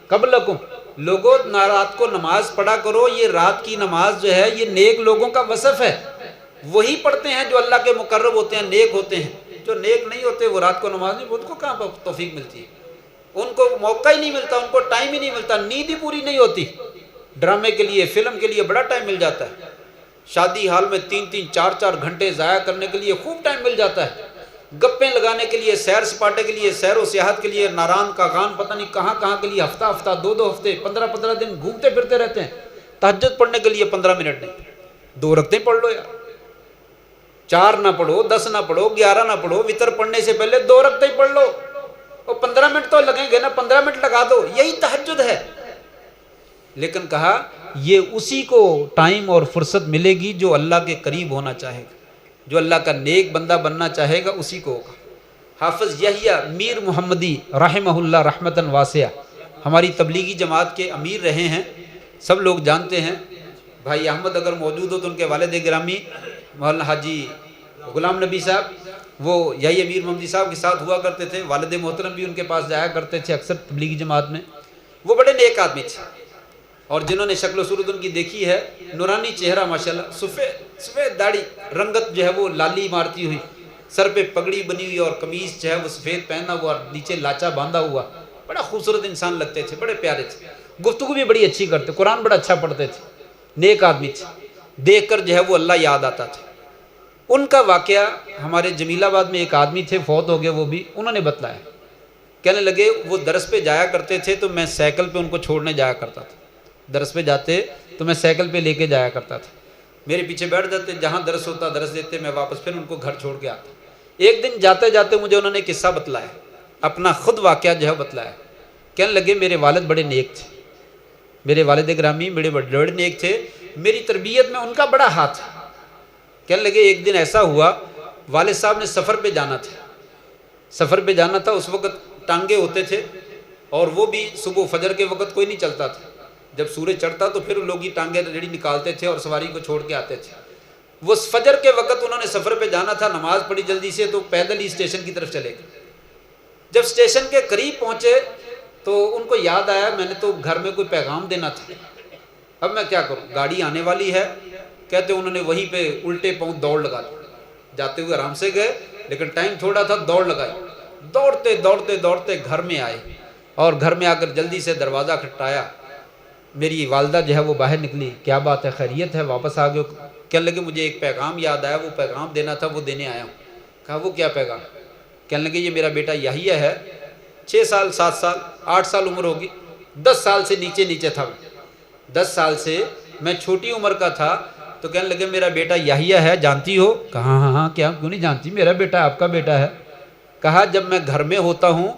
قَبْلَكُمْ، لوگوں رات کو نماز پڑھا کرو، یہ رات کی نماز جو ہے یہ نیک لوگوں کا وصف ہے، وہی پڑھتے ہیں جو اللہ کے مقرب ہوتے ہیں، نیک ہوتے ہیں۔ جو نیک نہیں ہوتے وہ رات کو نماز نہیں، ان کو کہاں توفیق ملتی ہے، ان کو موقع ہی نہیں ملتا، ان کو ٹائم ہی نہیں ملتا، نیند ہی پوری نہیں ہوتی، ڈرامے کے لیے فلم کے لیے بڑا ٹائم مل جاتا ہے، شادی حال میں 3-3 4-4 گھنٹے ضائع کرنے کے لیے خوب ٹائم مل جاتا ہے، گپیں لگانے کے لیے، سیر سپاٹے کے لیے، سیر و سیاحت کے لیے، ناران کاغان پتہ نہیں کہاں کہاں کے لیے، ہفتہ ہفتہ 2 ہفتے 15 دن گھومتے پھرتے رہتے ہیں۔ تہجد پڑھنے کے لیے 15 منٹ نہیں، 2 رکعتیں پڑھ لو یار، 4 نہ پڑھو، 10 نہ پڑھو، 11 نہ پڑھو، وتر پڑھنے سے پہلے 2 رکعتیں پڑھ لو، اور 15 منٹ تو لگیں گے نا، 15 منٹ لگا دو، یہی تہجد ہے۔ لیکن کہا یہ اسی کو ٹائم اور فرصت ملے گی جو اللہ کے قریب ہونا چاہے گا، جو اللہ کا نیک بندہ بننا چاہے گا اسی کو ہوگا۔ حافظ یحییٰ میر محمدی رحمہ اللہ رحمتاً واسعہ ہماری تبلیغی جماعت کے امیر رہے ہیں، سب لوگ جانتے ہیں۔ بھائی احمد اگر موجود ہو تو ان کے والد گرامی مولانا حاجی غلام نبی صاحب وہ یحییٰ میر محمدی صاحب کے ساتھ ہوا کرتے تھے، والد محترم بھی ان کے پاس جایا کرتے تھے اکثر تبلیغی جماعت میں۔ وہ بڑے نیک آدمی تھے، اور جنہوں نے شکل و صورت ان کی دیکھی ہے، نورانی چہرہ ماشاءاللہ، سفید داڑھی، رنگت جو ہے وہ لالی مارتی ہوئی، سر پہ پگڑی بنی ہوئی اور قمیض جو ہے وہ سفید پہنا ہوا، نیچے لاچا باندھا ہوا، بڑا خوبصورت انسان لگتے تھے، بڑے پیارے تھے، گفتگو بھی بڑی اچھی کرتے، قرآن بڑا اچھا پڑھتے تھے، نیک آدمی تھے، دیکھ کر جو ہے وہ اللہ یاد آتا تھا۔ ان کا واقعہ ہمارے جمیل آباد میں ایک آدمی تھے، فوت ہو گئے وہ بھی، انہوں نے بتلایا، کہنے لگے وہ درس پہ جایا کرتے تھے تو میں سائیکل پہ ان کو چھوڑنے جایا کرتا تھا، درس پہ جاتے تو میں سائیکل پہ لے کے جایا کرتا تھا، میرے پیچھے بیٹھ جاتے، جہاں درس ہوتا درس دیتے، میں واپس پھر ان کو گھر چھوڑ کے آتا۔ ایک دن جاتے جاتے مجھے انہوں نے قصہ بتلایا، اپنا خود واقعہ جو ہے بتلایا، کہنے لگے میرے والد بڑے نیک تھے، میرے والد گرامی بڑے نیک تھے، میری تربیت میں ان کا بڑا ہاتھ ہے۔ کہنے لگے ایک دن ایسا ہوا، والد صاحب نے سفر پہ جانا تھا، اس وقت ٹانگے ہوتے تھے، اور وہ بھی صبح فجر کے وقت کوئی نہیں چلتا تھا، جب سورج چڑھتا تو پھر لوگ ہی ٹانگے ریڑھی نکالتے تھے اور سواری کو چھوڑ کے آتے تھے۔ وہ فجر کے وقت انہوں نے سفر پہ جانا تھا، نماز پڑھی جلدی سے تو پیدل ہی اسٹیشن کی طرف چلے گئے۔ جب اسٹیشن کے قریب پہنچے تو ان کو یاد آیا میں نے تو گھر میں کوئی پیغام دینا تھا، اب میں کیا کروں، گاڑی آنے والی ہے۔ کہتے انہوں نے وہیں پہ الٹے پاؤں دوڑ لگا دی، جاتے ہوئے آرام سے گئے لیکن ٹائم تھوڑا تھا، دوڑ لگائی، دوڑتے گھر میں آئے، اور گھر میں آ کر جلدی سے دروازہ کھٹکایا، میری والدہ جو ہے وہ باہر نکلی، کیا بات ہے، خیریت ہے، واپس آ گئے؟ کہنے لگے مجھے ایک پیغام یاد آیا، وہ پیغام دینا تھا، وہ دینے آیا ہوں۔ کہا وہ کیا پیغام؟ کہنے لگے یہ میرا بیٹا یحییٰ ہے، 6 سال 7 سال 8 سال عمر ہوگی، 10 سال سے نیچے تھا، 10 سال سے میں چھوٹی عمر کا تھا، تو کہنے لگے میرا بیٹا یحییٰ ہے، جانتی ہو؟ کہا ہاں ہاں، کیا کیوں نہیں جانتی، میرا بیٹا ہے، آپ کا بیٹا ہے۔ کہا جب میں گھر میں ہوتا ہوں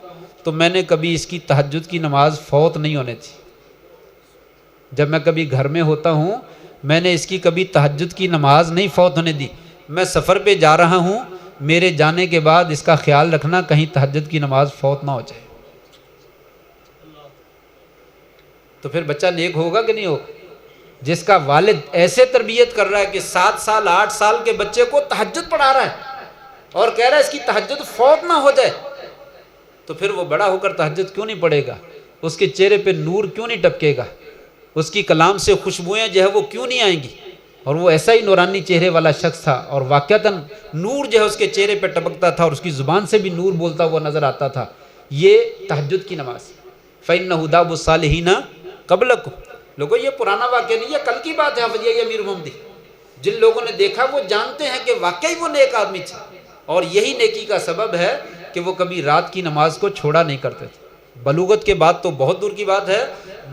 تو میں نے کبھی اس کی تہجد کی نماز فوت نہیں ہونے دی، جب میں کبھی گھر میں ہوتا ہوں میں نے اس کی کبھی تہجد کی نماز نہیں فوت ہونے دی، میں سفر پہ جا رہا ہوں، میرے جانے کے بعد اس کا خیال رکھنا کہیں تہجد کی نماز فوت نہ ہو جائے۔ تو پھر بچہ نیک ہوگا کہ نہیں ہوگا؟ جس کا والد ایسے تربیت کر رہا ہے کہ 7 سال 8 سال کے بچے کو تہجد پڑھا رہا ہے اور کہہ رہا ہے اس کی تہجد فوت نہ ہو جائے، تو پھر وہ بڑا ہو کر تہجد کیوں نہیں پڑھے گا؟ اس کے چہرے پہ نور کیوں نہیں ٹپکے گا؟ اس کی کلام سے خوشبوئیں جو ہے وہ کیوں نہیں آئیں گی؟ اور وہ ایسا ہی نورانی چہرے والا شخص تھا، اور واقعتاً نور جو ہے اس کے چہرے پہ ٹپکتا تھا، اور اس کی زبان سے بھی نور بولتا ہوا نظر آتا تھا۔ یہ تہجد کی نماز، فَإِنَّهُ دَابُ الصَّالِحِينَ قَبْلَكُمْ۔ لوگوں یہ پرانا واقعہ نہیں ہے، کل کی بات ہے۔ حافظ امیر محمدی جن لوگوں نے دیکھا وہ جانتے ہیں کہ واقعی وہ نیک آدمی تھے، اور یہی نیکی کا سبب ہے کہ وہ کبھی رات کی نماز کو چھوڑا نہیں کرتے تھے۔ بلوغت کے بعد تو بہت دور کی بات ہے،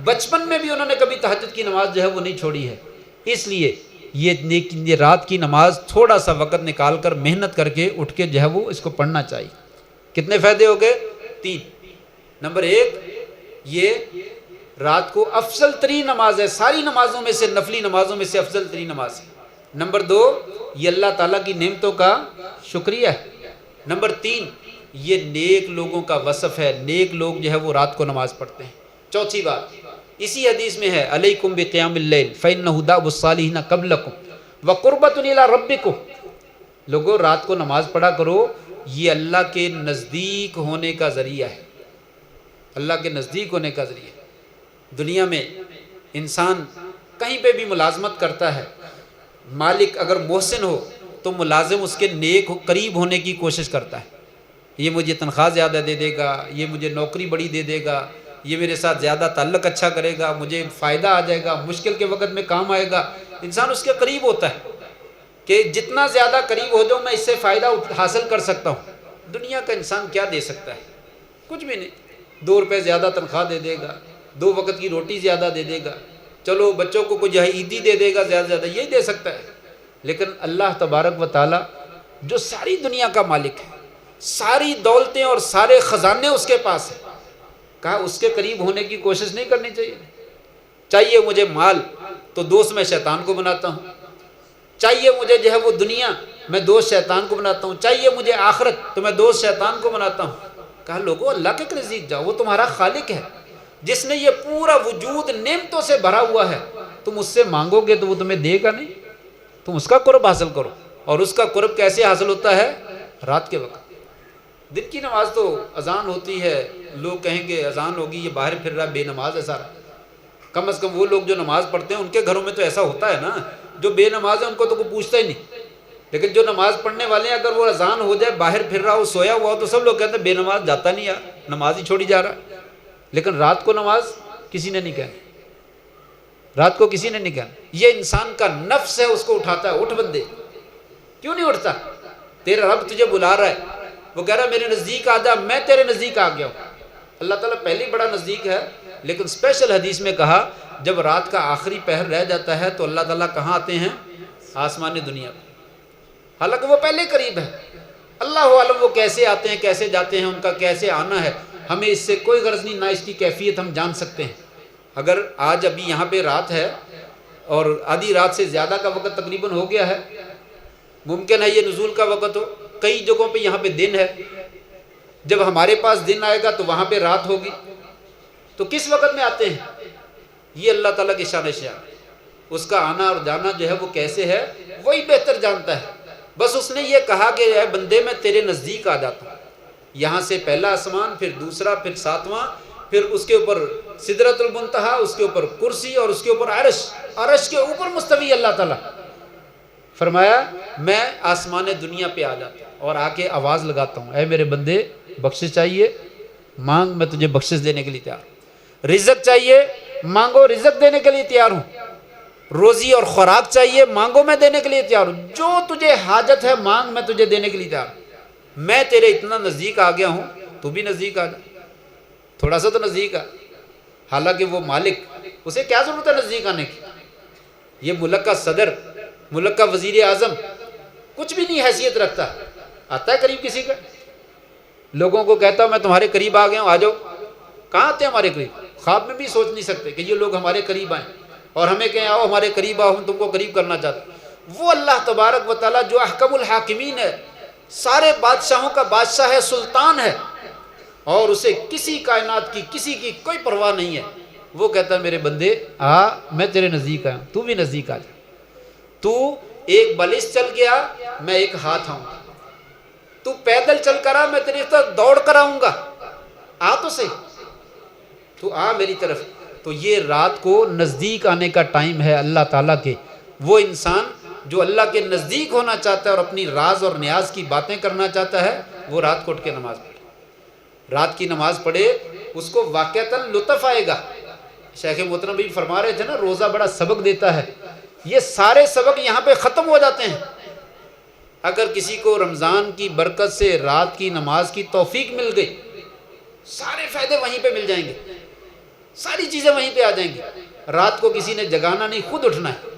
بچپن میں بھی انہوں نے کبھی تہجد کی نماز جو ہے وہ نہیں چھوڑی ہے۔ اس لیے یہ رات کی نماز تھوڑا سا وقت نکال کر محنت کر کے اٹھ کے جو ہے وہ اس کو پڑھنا چاہیے۔ کتنے فائدے ہو گئے؟ 3۔ نمبر 1، یہ رات کو افضل ترین نماز ہے، ساری نمازوں میں سے، نفلی نمازوں میں سے افضل ترین نماز ہے۔ نمبر 2، یہ اللہ تعالیٰ کی نعمتوں کا شکریہ ہے۔ نمبر 3، یہ نیک لوگوں کا وصف ہے، نیک لوگ جو ہے وہ رات کو نماز پڑھتے ہیں۔ چوتھی بات اسی حدیث میں ہے، علیکم بقیام اللیل فإنہ دأب الصالحین قبلکم وقربۃ الی ربکم۔ لوگوں رات کو نماز پڑھا کرو، یہ اللہ کے نزدیک ہونے کا ذریعہ ہے، اللہ کے نزدیک ہونے کا ذریعہ ہے۔ دنیا میں انسان کہیں پہ بھی ملازمت کرتا ہے، مالک اگر محسن ہو تو ملازم اس کے نیک قریب ہونے کی کوشش کرتا ہے، یہ مجھے تنخواہ زیادہ دے دے گا، یہ مجھے نوکری بڑی دے دے گا، یہ میرے ساتھ زیادہ تعلق اچھا کرے گا، مجھے فائدہ آ جائے گا، مشکل کے وقت میں کام آئے گا۔ انسان اس کے قریب ہوتا ہے کہ جتنا زیادہ قریب ہو جاؤں میں اس سے فائدہ حاصل کر سکتا ہوں۔ دنیا کا انسان کیا دے سکتا ہے؟ کچھ بھی نہیں۔ 2 روپے زیادہ تنخواہ دے دے گا، 2 وقت کی روٹی زیادہ دے دے گا، چلو بچوں کو کچھ عیدی دے دے گا، زیادہ زیادہ یہی دے سکتا ہے۔ لیکن اللہ تبارک و تعالیٰ جو ساری دنیا کا مالک ہے، ساری دولتیں اور سارے خزانے اس کے پاس ہیں، کہا اس کے قریب ہونے کی کوشش نہیں کرنی چاہیے؟ چاہیے مجھے مال تو دوست میں شیطان کو بناتا ہوں، چاہیے مجھے جو ہے وہ دنیا، میں دوست شیطان کو بناتا ہوں، چاہیے مجھے آخرت تو میں دوست شیطان کو بناتا ہوں۔ کہا لوگوں اللہ کے نزدیک جاؤ، وہ تمہارا خالق ہے جس نے یہ پورا وجود نعمتوں سے بھرا ہوا ہے، تم اس سے مانگو گے تو وہ تمہیں دے گا نہیں، تم اس کا قرب حاصل کرو۔ اور اس کا قرب کیسے حاصل ہوتا ہے؟ رات کے وقت۔ دن کی نماز تو اذان ہوتی ہے، لوگ کہیں گے اذان ہوگی یہ باہر پھر رہا بے نماز ہے سارا۔ کم از کم وہ لوگ جو نماز پڑھتے ہیں ان کے گھروں میں تو ایسا ہوتا ہے نا، جو بے نماز ہے ان کو تو کوئی پوچھتا ہی نہیں، لیکن جو نماز پڑھنے والے ہیں اگر وہ اذان ہو جائے باہر پھر رہا ہو سویا ہوا ہو تو سب لوگ کہتے ہیں بے نماز جاتا نہیں یار، نماز ہی چھوڑی جا رہا ہے۔ لیکن رات کو نماز کسی نے نہیں کہنا، رات کو کسی نے نہیں کہنا۔ یہ انسان کا نفس ہے، اس کو اٹھاتا ہے، اٹھ بندے، کیوں نہیں اٹھتا؟ تیرا رب تجھے بلا رہا ہے، وہ کہہ رہا ہے میرے نزدیک آ جا، میں تیرے نزدیک آ گیا ہوں۔ اللہ تعالیٰ پہلے ہی بڑا نزدیک ہے، لیکن اسپیشل حدیث میں کہا جب رات کا آخری پہر رہ جاتا ہے تو اللہ تعالیٰ کہاں آتے ہیں؟ آسمان دنیا میں، حالانکہ وہ پہلے قریب ہے۔ اللہ عالم وہ کیسے آتے ہیں، کیسے جاتے ہیں، ان کا کیسے آنا ہے، ہمیں اس سے کوئی غرض نہیں، نہ اس کی کیفیت ہم جان سکتے ہیں۔ اگر آج ابھی یہاں پہ رات ہے اور آدھی رات سے زیادہ کا وقت تقریباً ہو گیا ہے، ممکن ہے یہ نزول کا وقت ہو، کئی جگہوں پہ یہاں پہ دن ہے، جب ہمارے پاس دن آئے گا تو وہاں پہ رات ہوگی، تو کس وقت میں آتے ہیں؟ یہ اللہ تعالیٰ کی شان شان، اس کا آنا اور جانا جو ہے وہ کیسے ہے وہی بہتر جانتا ہے۔ بس اس نے یہ کہا کہ اے بندے میں تیرے نزدیک آ جاتا ہوں، یہاں سے پہلا آسمان، پھر دوسرا، پھر 7واں، پھر اس کے اوپر سدرۃ المنتہا، اس کے اوپر کرسی اور اس کے اوپر عرش، عرش کے اوپر مستوی اللہ تعالیٰ۔ فرمایا میں آسمان دنیا پہ آ جاتا ہوں اور آ کے آواز لگاتا ہوں، اے میرے بندے بخشش چاہیے مانگ، میں تجھے بخشش دینے کے لیے تیار ہوں، رزق چاہیے مانگو، رزق دینے کے لیے تیار ہوں، روزی اور خوراک چاہیے مانگو، میں دینے کے لیے تیار ہوں، جو تجھے حاجت ہے مانگ، میں تجھے دینے کے لیے تیار ہوں۔ میں تیرے اتنا نزدیک آ گیا ہوں، تو بھی نزدیک آ جا، تھوڑا سا تو نزدیک آ۔ حالانکہ وہ مالک، اسے کیا ضرورت ہے نزدیک آنے کی؟ یہ ملک کا صدر ملک کا وزیر اعظم کچھ بھی نہیں حیثیت رکھتا، آتا ہے قریب کسی کا، لوگوں کو کہتا ہوں میں تمہارے قریب آ گیا ہوں، آ جاؤ، کہاں آتے ہیں ہمارے قریب؟ خواب میں بھی سوچ نہیں سکتے کہ یہ لوگ ہمارے قریب آئیں اور ہمیں کہیں آؤ ہمارے قریب آؤ، ہم تم کو قریب کرنا چاہتے ہیں۔ وہ اللہ تبارک و تعالیٰ جو احکم الحاکمین ہے، سارے بادشاہوں کا بادشاہ ہے، سلطان ہے، اور اسے کسی کائنات کی کسی کی کوئی پرواہ نہیں ہے، وہ کہتا ہے میرے بندے آ، میں تیرے نزدیک آیا ہوں، تو بھی نزدیک آ جا، تو ایک بالش چل گیا میں ایک ہاتھ آؤں گا، تو پیدل چل کر آ میں تیری طرف دوڑ کر آؤں گا، آ تو صحیح، تو آ میری طرف۔ تو یہ رات کو نزدیک آنے کا ٹائم ہے اللہ تعالیٰ کے۔ وہ انسان جو اللہ کے نزدیک ہونا چاہتا ہے اور اپنی راز اور نیاز کی باتیں کرنا چاہتا ہے، وہ رات کو اٹھ کے نماز پڑھے، رات کی نماز پڑھے، اس کو واقعتاً لطف آئے گا۔ شیخ محترم بھی فرما رہے تھے نا، روزہ بڑا سبق دیتا ہے، یہ سارے سبق یہاں پہ ختم ہو جاتے ہیں۔ اگر کسی کو رمضان کی برکت سے رات کی نماز کی توفیق مل گئی، سارے فائدے وہیں پہ مل جائیں گے، ساری چیزیں وہیں پہ آ جائیں گی۔ رات کو کسی نے جگانا نہیں، خود اٹھنا ہے،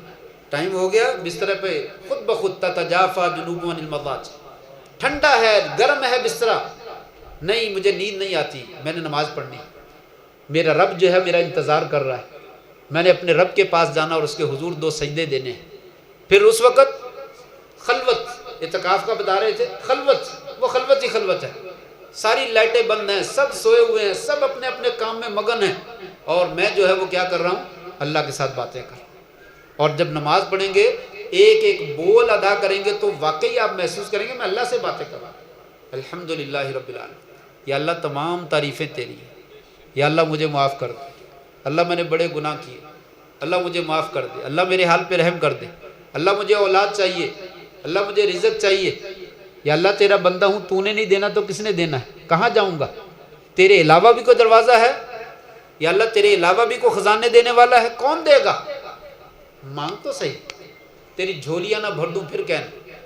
ٹائم ہو گیا، بستر پہ خود بخود تتجافا جنوبهم عن المضاجع، ٹھنڈا ہے، گرم ہے بستر، نہیں مجھے نیند نہیں آتی، میں نے نماز پڑھنی، میرا رب جو ہے میرا انتظار کر رہا ہے، میں نے اپنے رب کے پاس جانا اور اس کے حضور 2 سجدے دینے ہیں۔ پھر اس وقت خلوت، اعتکاف کا بتا رہے تھے، خلوت، وہ خلوت ہی خلوت ہے، ساری لائٹیں بند ہیں، سب سوئے ہوئے ہیں، سب اپنے اپنے کام میں مگن ہیں، اور میں جو ہے وہ کیا کر رہا ہوں؟ اللہ کے ساتھ باتیں کر رہا ہوں۔ اور جب نماز پڑھیں گے ایک ایک بول ادا کریں گے تو واقعی آپ محسوس کریں گے میں اللہ سے باتیں کر رہا ہوں۔ الحمدللہ رب العالمین، یا اللہ تمام تعریفیں تیری ہیں، یا اللہ مجھے معاف کر دے، اللہ میں نے بڑے گناہ کیے، اللہ مجھے معاف کر دے، اللہ میرے حال پہ رحم کر دے، اللہ مجھے اولاد چاہیے، اللہ مجھے رزق چاہیے، یا اللہ تیرا بندہ ہوں، تو نے نہیں دینا تو کس نے دینا ہے، کہاں جاؤں گا، تیرے علاوہ بھی کوئی دروازہ ہے، یا اللہ تیرے علاوہ بھی کوئی خزانے دینے والا ہے، کون دے گا؟ مانگ تو صحیح، تیری جھولیاں نہ بھر دوں پھر کہنا،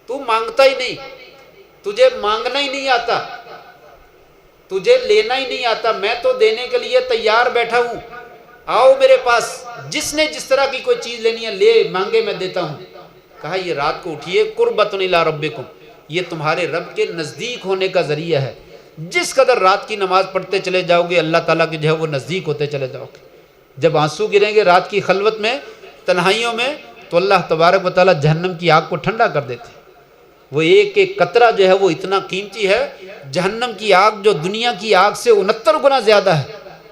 تو مانگتا ہی نہیں، تجھے مانگنا ہی نہیں آتا، تجھے لینا ہی نہیں آتا، میں تو دینے کے لیے تیار بیٹھا ہوں، آؤ میرے پاس، جس نے جس طرح کی کوئی چیز لینی ہے لے، مانگے میں دیتا ہوں۔ کہا یہ رات کو اٹھیے، قربۃ الی ربکم، یہ تمہارے رب کے نزدیک ہونے کا ذریعہ ہے، جس قدر رات کی نماز پڑھتے چلے جاؤ گے اللہ تعالیٰ کے جو ہے وہ نزدیک ہوتے چلے جاؤ گے۔ جب آنسو گریں گے رات کی خلوت میں، تنہائیوں میں، تو اللہ تبارک و تعالیٰ جہنم کی آگ کو ٹھنڈا کر دیتے ہیں۔ وہ ایک ایک قطرہ جو ہے وہ اتنا قیمتی ہے، جہنم کی آگ جو دنیا کی آگ سے 69 گنا زیادہ ہے،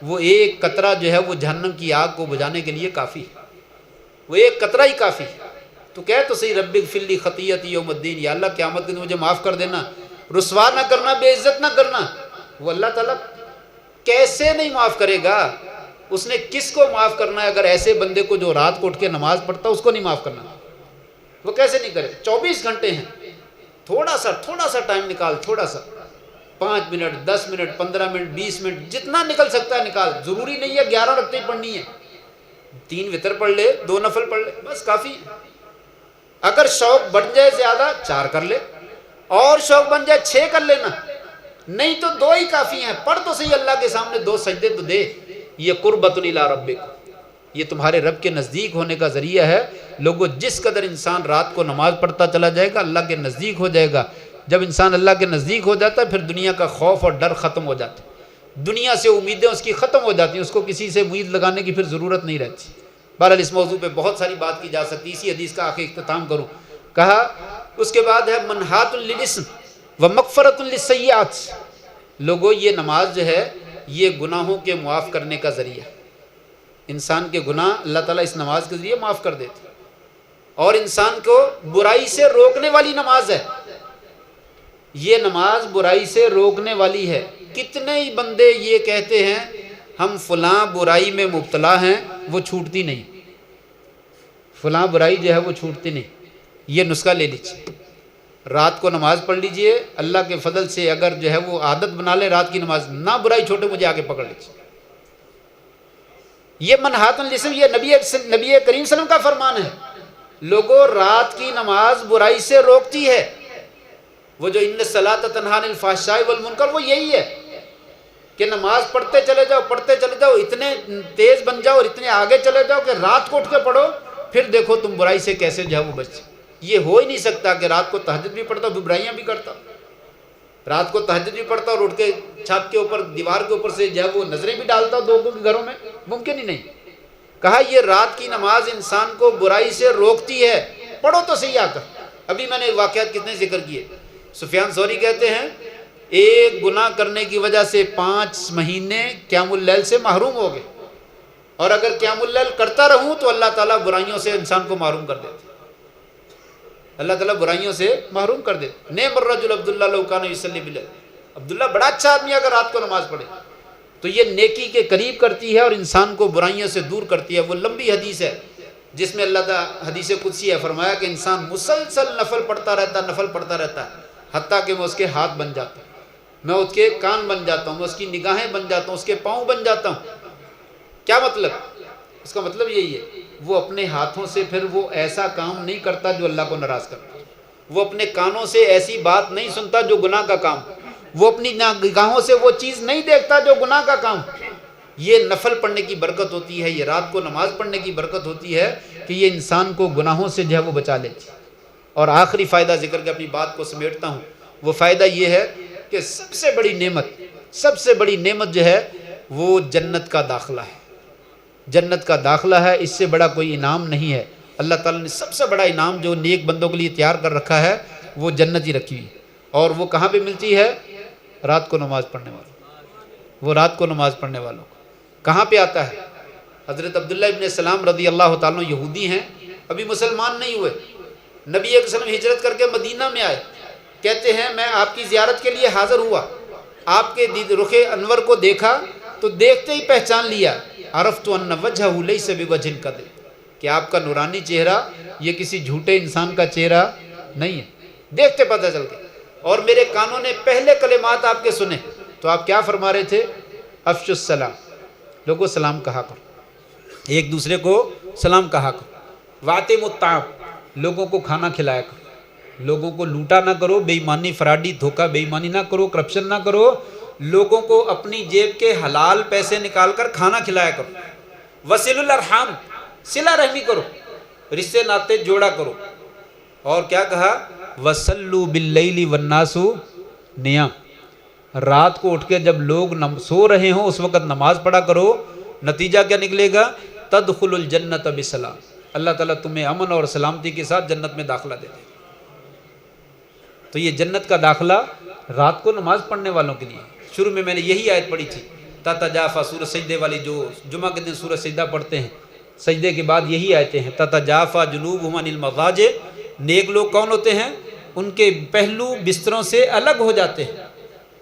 وہ ایک قطرہ جو ہے وہ جہنم کی آگ کو بجھانے کے لیے کافی ہے، وہ ایک قطرہ ہی کافی ہے۔ تو کہہ تو صحیح، رب اغفر لی خطیئتی یوم الدین، یا اللہ قیامت کے دن مجھے معاف کر دینا، رسوا نہ کرنا، بے عزت نہ کرنا۔ وہ اللہ تعالیٰ کیسے نہیں معاف کرے گا؟ اس نے کس کو معاف کرنا ہے؟ اگر ایسے بندے کو جو رات کو اٹھ کے نماز پڑھتا اس کو نہیں معاف کرنا، وہ کیسے نہیں کرے؟ 24 گھنٹے ہیں، تھوڑا سا ٹائم نکال، تھوڑا سا 5 منٹ 10 منٹ 15 منٹ 20 منٹ جتنا نکل سکتا ہے نکال، ضروری نہیں ہے 11 رکعتیں پڑھنی ہے، 3 وتر پڑھ لے، 2 نفل پڑھ لے، بس کافی ہے۔ اگر شوق بڑھ جائے زیادہ 4 کر لے، اور شوق بن جائے 6 کر لینا، نہیں تو 2 ہی کافی ہیں۔ پڑھ تو صحیح اللہ کے سامنے 2 سجدے تو دے۔ یہ قربۃ الی ربک، یہ تمہارے رب کے نزدیک ہونے کا ذریعہ ہے۔ لوگوں جس قدر انسان رات کو نماز پڑھتا چلا جائے گا اللہ کے نزدیک ہو جائے گا۔ جب انسان اللہ کے نزدیک ہو جاتا ہے پھر دنیا کا خوف اور ڈر ختم ہو جاتا ہے، دنیا سے امیدیں اس کی ختم ہو جاتی ہیں، اس کو کسی سے امید لگانے کی پھر ضرورت نہیں رہتی۔ بہرحال اس موضوع پہ بہت ساری بات کی جا سکتی، اسی حدیث کا آخر اختتام کروں۔ کہا اس کے بعد ہے منہات للاسم و مغفرۃ للسیئات، لوگوں یہ نماز جو ہے یہ گناہوں کے معاف کرنے کا ذریعہ، انسان کے گناہ اللہ تعالیٰ اس نماز کے ذریعے معاف کر دیتے، اور انسان کو برائی سے روکنے والی نماز ہے۔ یہ نماز برائی سے روکنے والی ہے۔ کتنے ہی بندے یہ کہتے ہیں ہم فلاں برائی میں مبتلا ہیں، وہ چھوٹتی نہیں، فلاں برائی جو ہے وہ چھوٹتی نہیں۔ یہ نسخہ لے لیجیے، رات کو نماز پڑھ لیجئے، اللہ کے فضل سے اگر جو ہے وہ عادت بنا لے رات کی نماز، نہ برائی چھوٹے مجھے آگے پکڑ لیجیے۔ یہ منہات الاسم، یہ نبی کریم صلی اللہ علیہ وسلم کا فرمان ہے۔ لوگوں رات کی نماز برائی سے روکتی ہے، وہ جو ان الصلاۃ تنہی عن الفحشاء والمنکر، وہ یہی ہے کہ نماز پڑھتے چلے جاؤ، اتنے تیز بن جاؤ اور اتنے آگے چلے جاؤ کہ رات کو اٹھ کے پڑھو پھر دیکھو تم برائی سے کیسے جو ہے وہ بچ۔ یہ ہو ہی نہیں سکتا کہ رات کو تہجد بھی پڑھتا ہوں برائیاں بھی کرتا، رات کو تہجد بھی پڑھتا اور اٹھ کے چھت کے اوپر دیوار کے اوپر سے جو ہے وہ نظریں بھی ڈالتا ہوں لوگوں کے گھروں میں، ممکن ہی نہیں۔ کہا یہ رات کی نماز انسان کو برائی سے روکتی ہے، پڑھو تو صحیح آ کر۔ ابھی میں نے واقعات کتنے ذکر کیے۔ سفیان ثوری کہتے ہیں ایک گناہ کرنے کی وجہ سے 5 مہینے قیام اللیل سے محروم ہو گئے، اور اگر قیام اللیل کرتا رہوں تو اللہ تعالیٰ برائیوں سے انسان کو محروم کر دیتے، اللہ تعالیٰ برائیوں سے محروم کر دیتے۔ نعم الرجل عبداللہ لو کان یصلی باللیل، عبداللہ بڑا اچھا آدمی اگر رات کو نماز پڑھے تو یہ نیکی کے قریب کرتی ہے اور انسان کو برائیوں سے دور کرتی ہے۔ وہ لمبی حدیث ہے جس میں اللہ تعالیٰ حدیث قدسی ہے، فرمایا کہ انسان مسلسل نفل پڑھتا رہتا ہے حتیٰ کہ میں اس کے ہاتھ بن جاتا ہوں، میں اس کے کان بن جاتا ہوں، میں اس کی نگاہیں بن جاتا ہوں، اس کے پاؤں بن جاتا ہوں۔ کیا مطلب؟ اس کا مطلب یہی ہے وہ اپنے ہاتھوں سے پھر وہ ایسا کام نہیں کرتا جو اللہ کو ناراض کرتا، وہ اپنے کانوں سے ایسی بات نہیں سنتا جو گناہ کا کام، وہ اپنی نگاہوں سے وہ چیز نہیں دیکھتا جو گناہ کا کام۔ یہ نفل پڑھنے کی برکت ہوتی ہے، یہ رات کو نماز پڑھنے کی برکت ہوتی ہے کہ یہ انسان کو گناہوں سے جو ہے وہ بچا لیتی ہے۔ اور آخری فائدہ ذکر کے اپنی بات کو سمیٹتا ہوں، وہ فائدہ یہ ہے کہ سب سے بڑی نعمت جو ہے وہ جنت کا داخلہ ہے، جنت کا داخلہ ہے۔ اس سے بڑا کوئی انعام نہیں ہے۔ اللہ تعالیٰ نے سب سے بڑا انعام جو نیک بندوں کے لیے تیار کر رکھا ہے وہ جنت ہی رکھی ہوئی، اور وہ کہاں پہ ملتی ہے؟ رات کو نماز پڑھنے والوں، وہ رات کو نماز پڑھنے والوں کو کہاں پہ آتا ہے؟ حضرت عبداللہ ابن سلام رضی اللہ تعالیٰ یہودی ہیں، ابھی مسلمان نہیں ہوئے، نبی صلی اللہ علیہ وسلم ہجرت کر کے مدینہ میں آئے، کہتے ہیں میں آپ کی زیارت کے لیے حاضر ہوا، آپ کے رخ انور کو دیکھا تو دیکھتے ہی پہچان لیا، عرفت ان وجہہ لیس بوجہ کذب، کہ آپ کا نورانی چہرہ یہ کسی جھوٹے انسان کا چہرہ نہیں ہے، دیکھتے پتہ چل گیا۔ اور میرے کانوں نے پہلے کلمات آپ کے سنے تو آپ کیا فرما رہے تھے؟ افشوا السلام، لوگوں سلام کہا کرو، ایک دوسرے کو سلام کہا کرو، واطعموا الطعام، لوگوں کو کھانا کھلایا کرو، لوگوں کو لوٹا نہ کرو، بے ایمانی فراڈی دھوکہ بے ایمانی نہ کرو، کرپشن نہ کرو، لوگوں کو اپنی جیب کے حلال پیسے نکال کر کھانا کھلایا کرو، وصلوا الارحام، صلہ رحمی کرو، رشتے ناطے جوڑا کرو، اور کیا کہا؟ وصلوا باللیل والناس نیام، رات کو اٹھ کے جب لوگ سو رہے ہوں اس وقت نماز پڑھا کرو، نتیجہ کیا نکلے گا؟ تدخل الجنت بسلام، اللہ تعالیٰ تمہیں امن اور سلامتی کے ساتھ جنت میں داخلہ دے دے۔ تو یہ جنت کا داخلہ رات کو نماز پڑھنے والوں کے لیے۔ شروع میں نے یہی آیت پڑھی تھی، تتجافا، سورہ سجدے والی، جو جمعہ کے دن سورہ سجدہ پڑھتے ہیں، سجدے کے بعد یہی آیتیں ہیں، تتجافا جنوبہم عن المضاجع، نیک لوگ کون ہوتے ہیں؟ ان کے پہلو بستروں سے الگ ہو جاتے ہیں،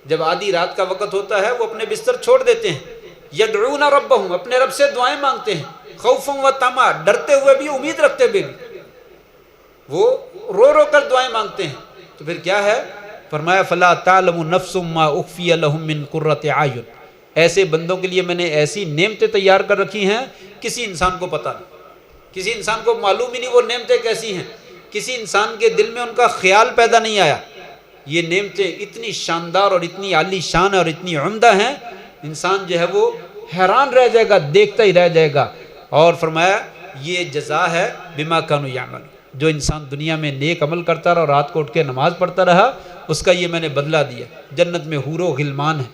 جب آدھی رات کا وقت ہوتا ہے وہ اپنے بستر چھوڑ دیتے ہیں، یدعون ربہم، اپنے رب سے دعائیں مانگتے ہیں، خوفا و طمعا، ڈرتے ہوئے بھی امید رکھتے ہوئے بھی، وہ رو رو کر دعائیں مانگتے ہیں۔ تو پھر کیا ہے؟ فرمایا فلا تعلم نفس ما اخفی لهم من قرۃ اعین، ایسے بندوں کے لیے میں نے ایسی نعمتیں تیار کر رکھی ہیں کسی انسان کو پتہ نہیں، کسی انسان کو معلوم ہی نہیں وہ نعمتیں کیسی ہیں، کسی انسان کے دل میں ان کا خیال پیدا نہیں آیا۔ یہ نعمتیں اتنی شاندار اور اتنی عالی شان اور اتنی عمدہ ہیں، انسان جو ہے وہ حیران رہ جائے گا، دیکھتا ہی رہ جائے گا۔ اور فرمایا یہ جزا ہے بما کانوا یعملون، جو انسان دنیا میں نیک عمل کرتا رہا اور رات کو اٹھ کے نماز پڑھتا رہا، اس کا یہ میں نے بدلہ دیا۔ جنت میں حور و غلمان ہیں،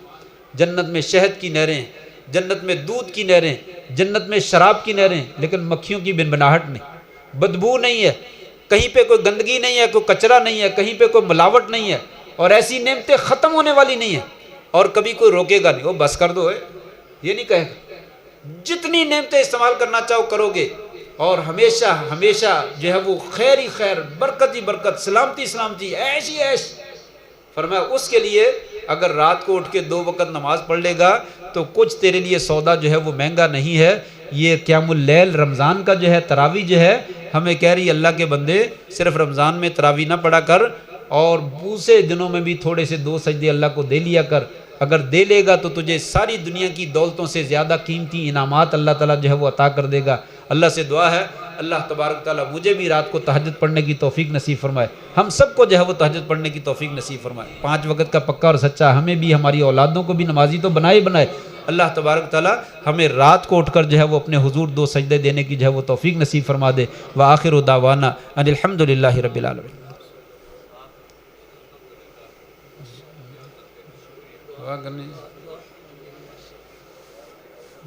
جنت میں شہد کی نہریں ہیں، جنت میں دودھ کی نہریں، جنت میں شراب کی نہریں، لیکن مکھیوں کی بنبناہٹ نہیں، بدبو نہیں ہے، کہیں پہ کوئی گندگی نہیں ہے، کوئی کچرا نہیں ہے، کہیں پہ کوئی ملاوٹ نہیں ہے، اور ایسی نعمتیں ختم ہونے والی نہیں ہیں، اور کبھی کوئی روکے گا نہیں، وہ بس کر دو ہے یہ نہیں کہے گا، جتنی نعمتیں استعمال کرنا چاہو کرو گے، اور ہمیشہ ہمیشہ جو ہے وہ خیر ہی خیر، برکت ہی برکت، سلامتی سلامتی، عیش ہی عیش۔ فرمایا اس کے لیے اگر رات کو اٹھ کے 2 وقت نماز پڑھ لے گا تو کچھ تیرے لیے سودا جو ہے وہ مہنگا نہیں ہے۔ یہ قیام اللیل رمضان کا جو ہے تراویح جو ہے ہمیں کہہ رہی اللہ کے بندے صرف رمضان میں تراویح نہ پڑھا کر، اور دوسرے دنوں میں بھی تھوڑے سے 2 سجدے اللہ کو دے لیا کر، اگر دے لے گا تو تجھے ساری دنیا کی دولتوں سے زیادہ قیمتی انعامات اللہ تعالیٰ جو ہے وہ عطا کر دے گا۔ اللہ سے دعا ہے اللہ تبارک تعالیٰ مجھے بھی رات کو تہجد پڑھنے کی توفیق نصیب فرمائے، ہم سب کو جو ہے وہ تہجد پڑھنے کی توفیق نصیب فرمائے، 5 وقت کا پکا اور سچا ہمیں بھی، ہماری اولادوں کو بھی نمازی تو بنائے، اللہ تبارک تعالی ہمیں رات کو اٹھ کر جو ہے وہ اپنے حضور 2 سجدے دینے کی جو ہے وہ توفیق نصیب فرما دے۔ وآخر دعوانا ان الحمدللہ رب العالمین۔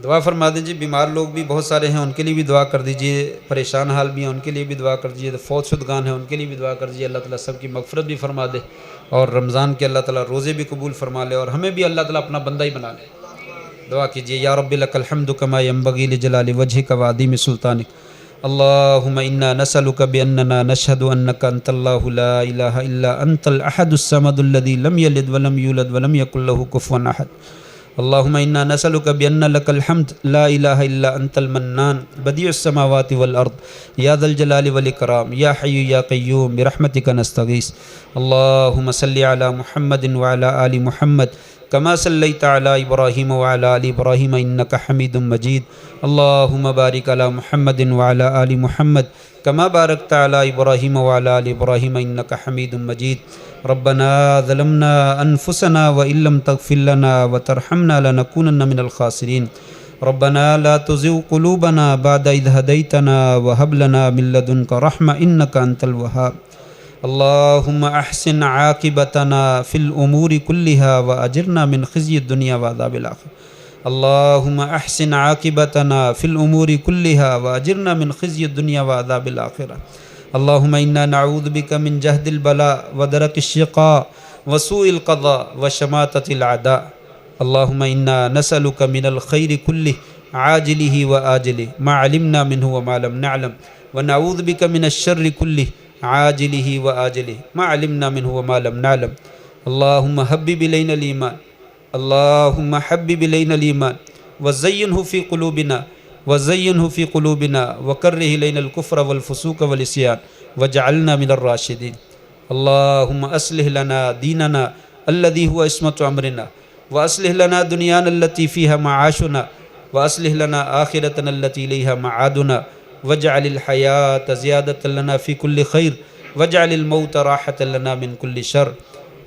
دعا فرما دیجیے، بیمار لوگ بھی بہت سارے ہیں ان کے لیے بھی دعا کر دیجیے، پریشان حال بھی ہیں ان کے لیے بھی دعا کر دیجیے، فوت شدگان ہیں ان کے لیے بھی دعا کر دیجیے، اللہ تعالیٰ سب کی مغفرت بھی فرما دے، اور رمضان کے اللہ تعالیٰ روزے بھی قبول فرما لے، اور ہمیں بھی اللہ تعالیٰ اپنا بندہ ہی بنا لے۔ دعا کیجیے، یا رب لک الحمد کما ینبغی لجلال وجہک وعظیم سلطانک، اللہم انا نسألک باننا نشہد انک انت اللہ لا الہ الا انت الاحد الصمد الذی لم یلد ولم یولد ولم یکن لہ کفوا احد، اللہم انا نسألک بان لک الحمد لا الہ الا انت المنان بدیع السماوات والارض یا ذا الجلال والاکرام یا حی یا قیوم برحمتک نستغیث، اللہم صلی علی محمد وعلی آل محمد کما صلیت علی ابراہیم وعلی آل ابراہیم انک حمید مجید، اللہم بارک علی محمد وعلی آل محمد کما بارکت علی ابراہیم وعلی آل ابراہیم انک حمید مجید، ربنا ظلمنا انفسنا وان لم تغفر لنا وترحمنا لنکونن من الخاسرین، ربنا لا تزغ قلوبنا بعد اذ هدیتنا وهب لنا من لدنک رحمة انک انت الوهاب، اللہم احسن عاقبتنا فی الامور كلها واجرنا من خزي الدنيا وعذاب الآخرة، اللہم احسن عاقبتنا فی الامور كلها واجرنا من خزي الدنيا وعذاب الآخرة، اللہم انا نعوذ بک من جہد البلاء ودرک الشقاء وسوء القضاء وشماتة الأعداء، اللہم انا نسألک من الخیر كله عاجله وآجله ما علمنا منه وما لم نعلم، ونعوذ بک من الشر كله عاجله وآجله ما علمنا منه وما لم نعلم، اللہم حبب الینا الایمان، اللہم حبب الینا الایمان وزینہ فی قلوبنا وزینہ فی قلوبنا وکرہ الینا الکفر والفسوق والعصیان وجعلنا من الراشدین، اللہم اصلح لنا دیننا الذی هو عصمۃ امرنا واصلح لنا دنیانا التي فیها معاشنا واصلح لنا آخرتنا التي الیہا معادنا واجعل الحیاة زیادة لنا فی کل خیر واجعل الموت راحة لنا من کل شر،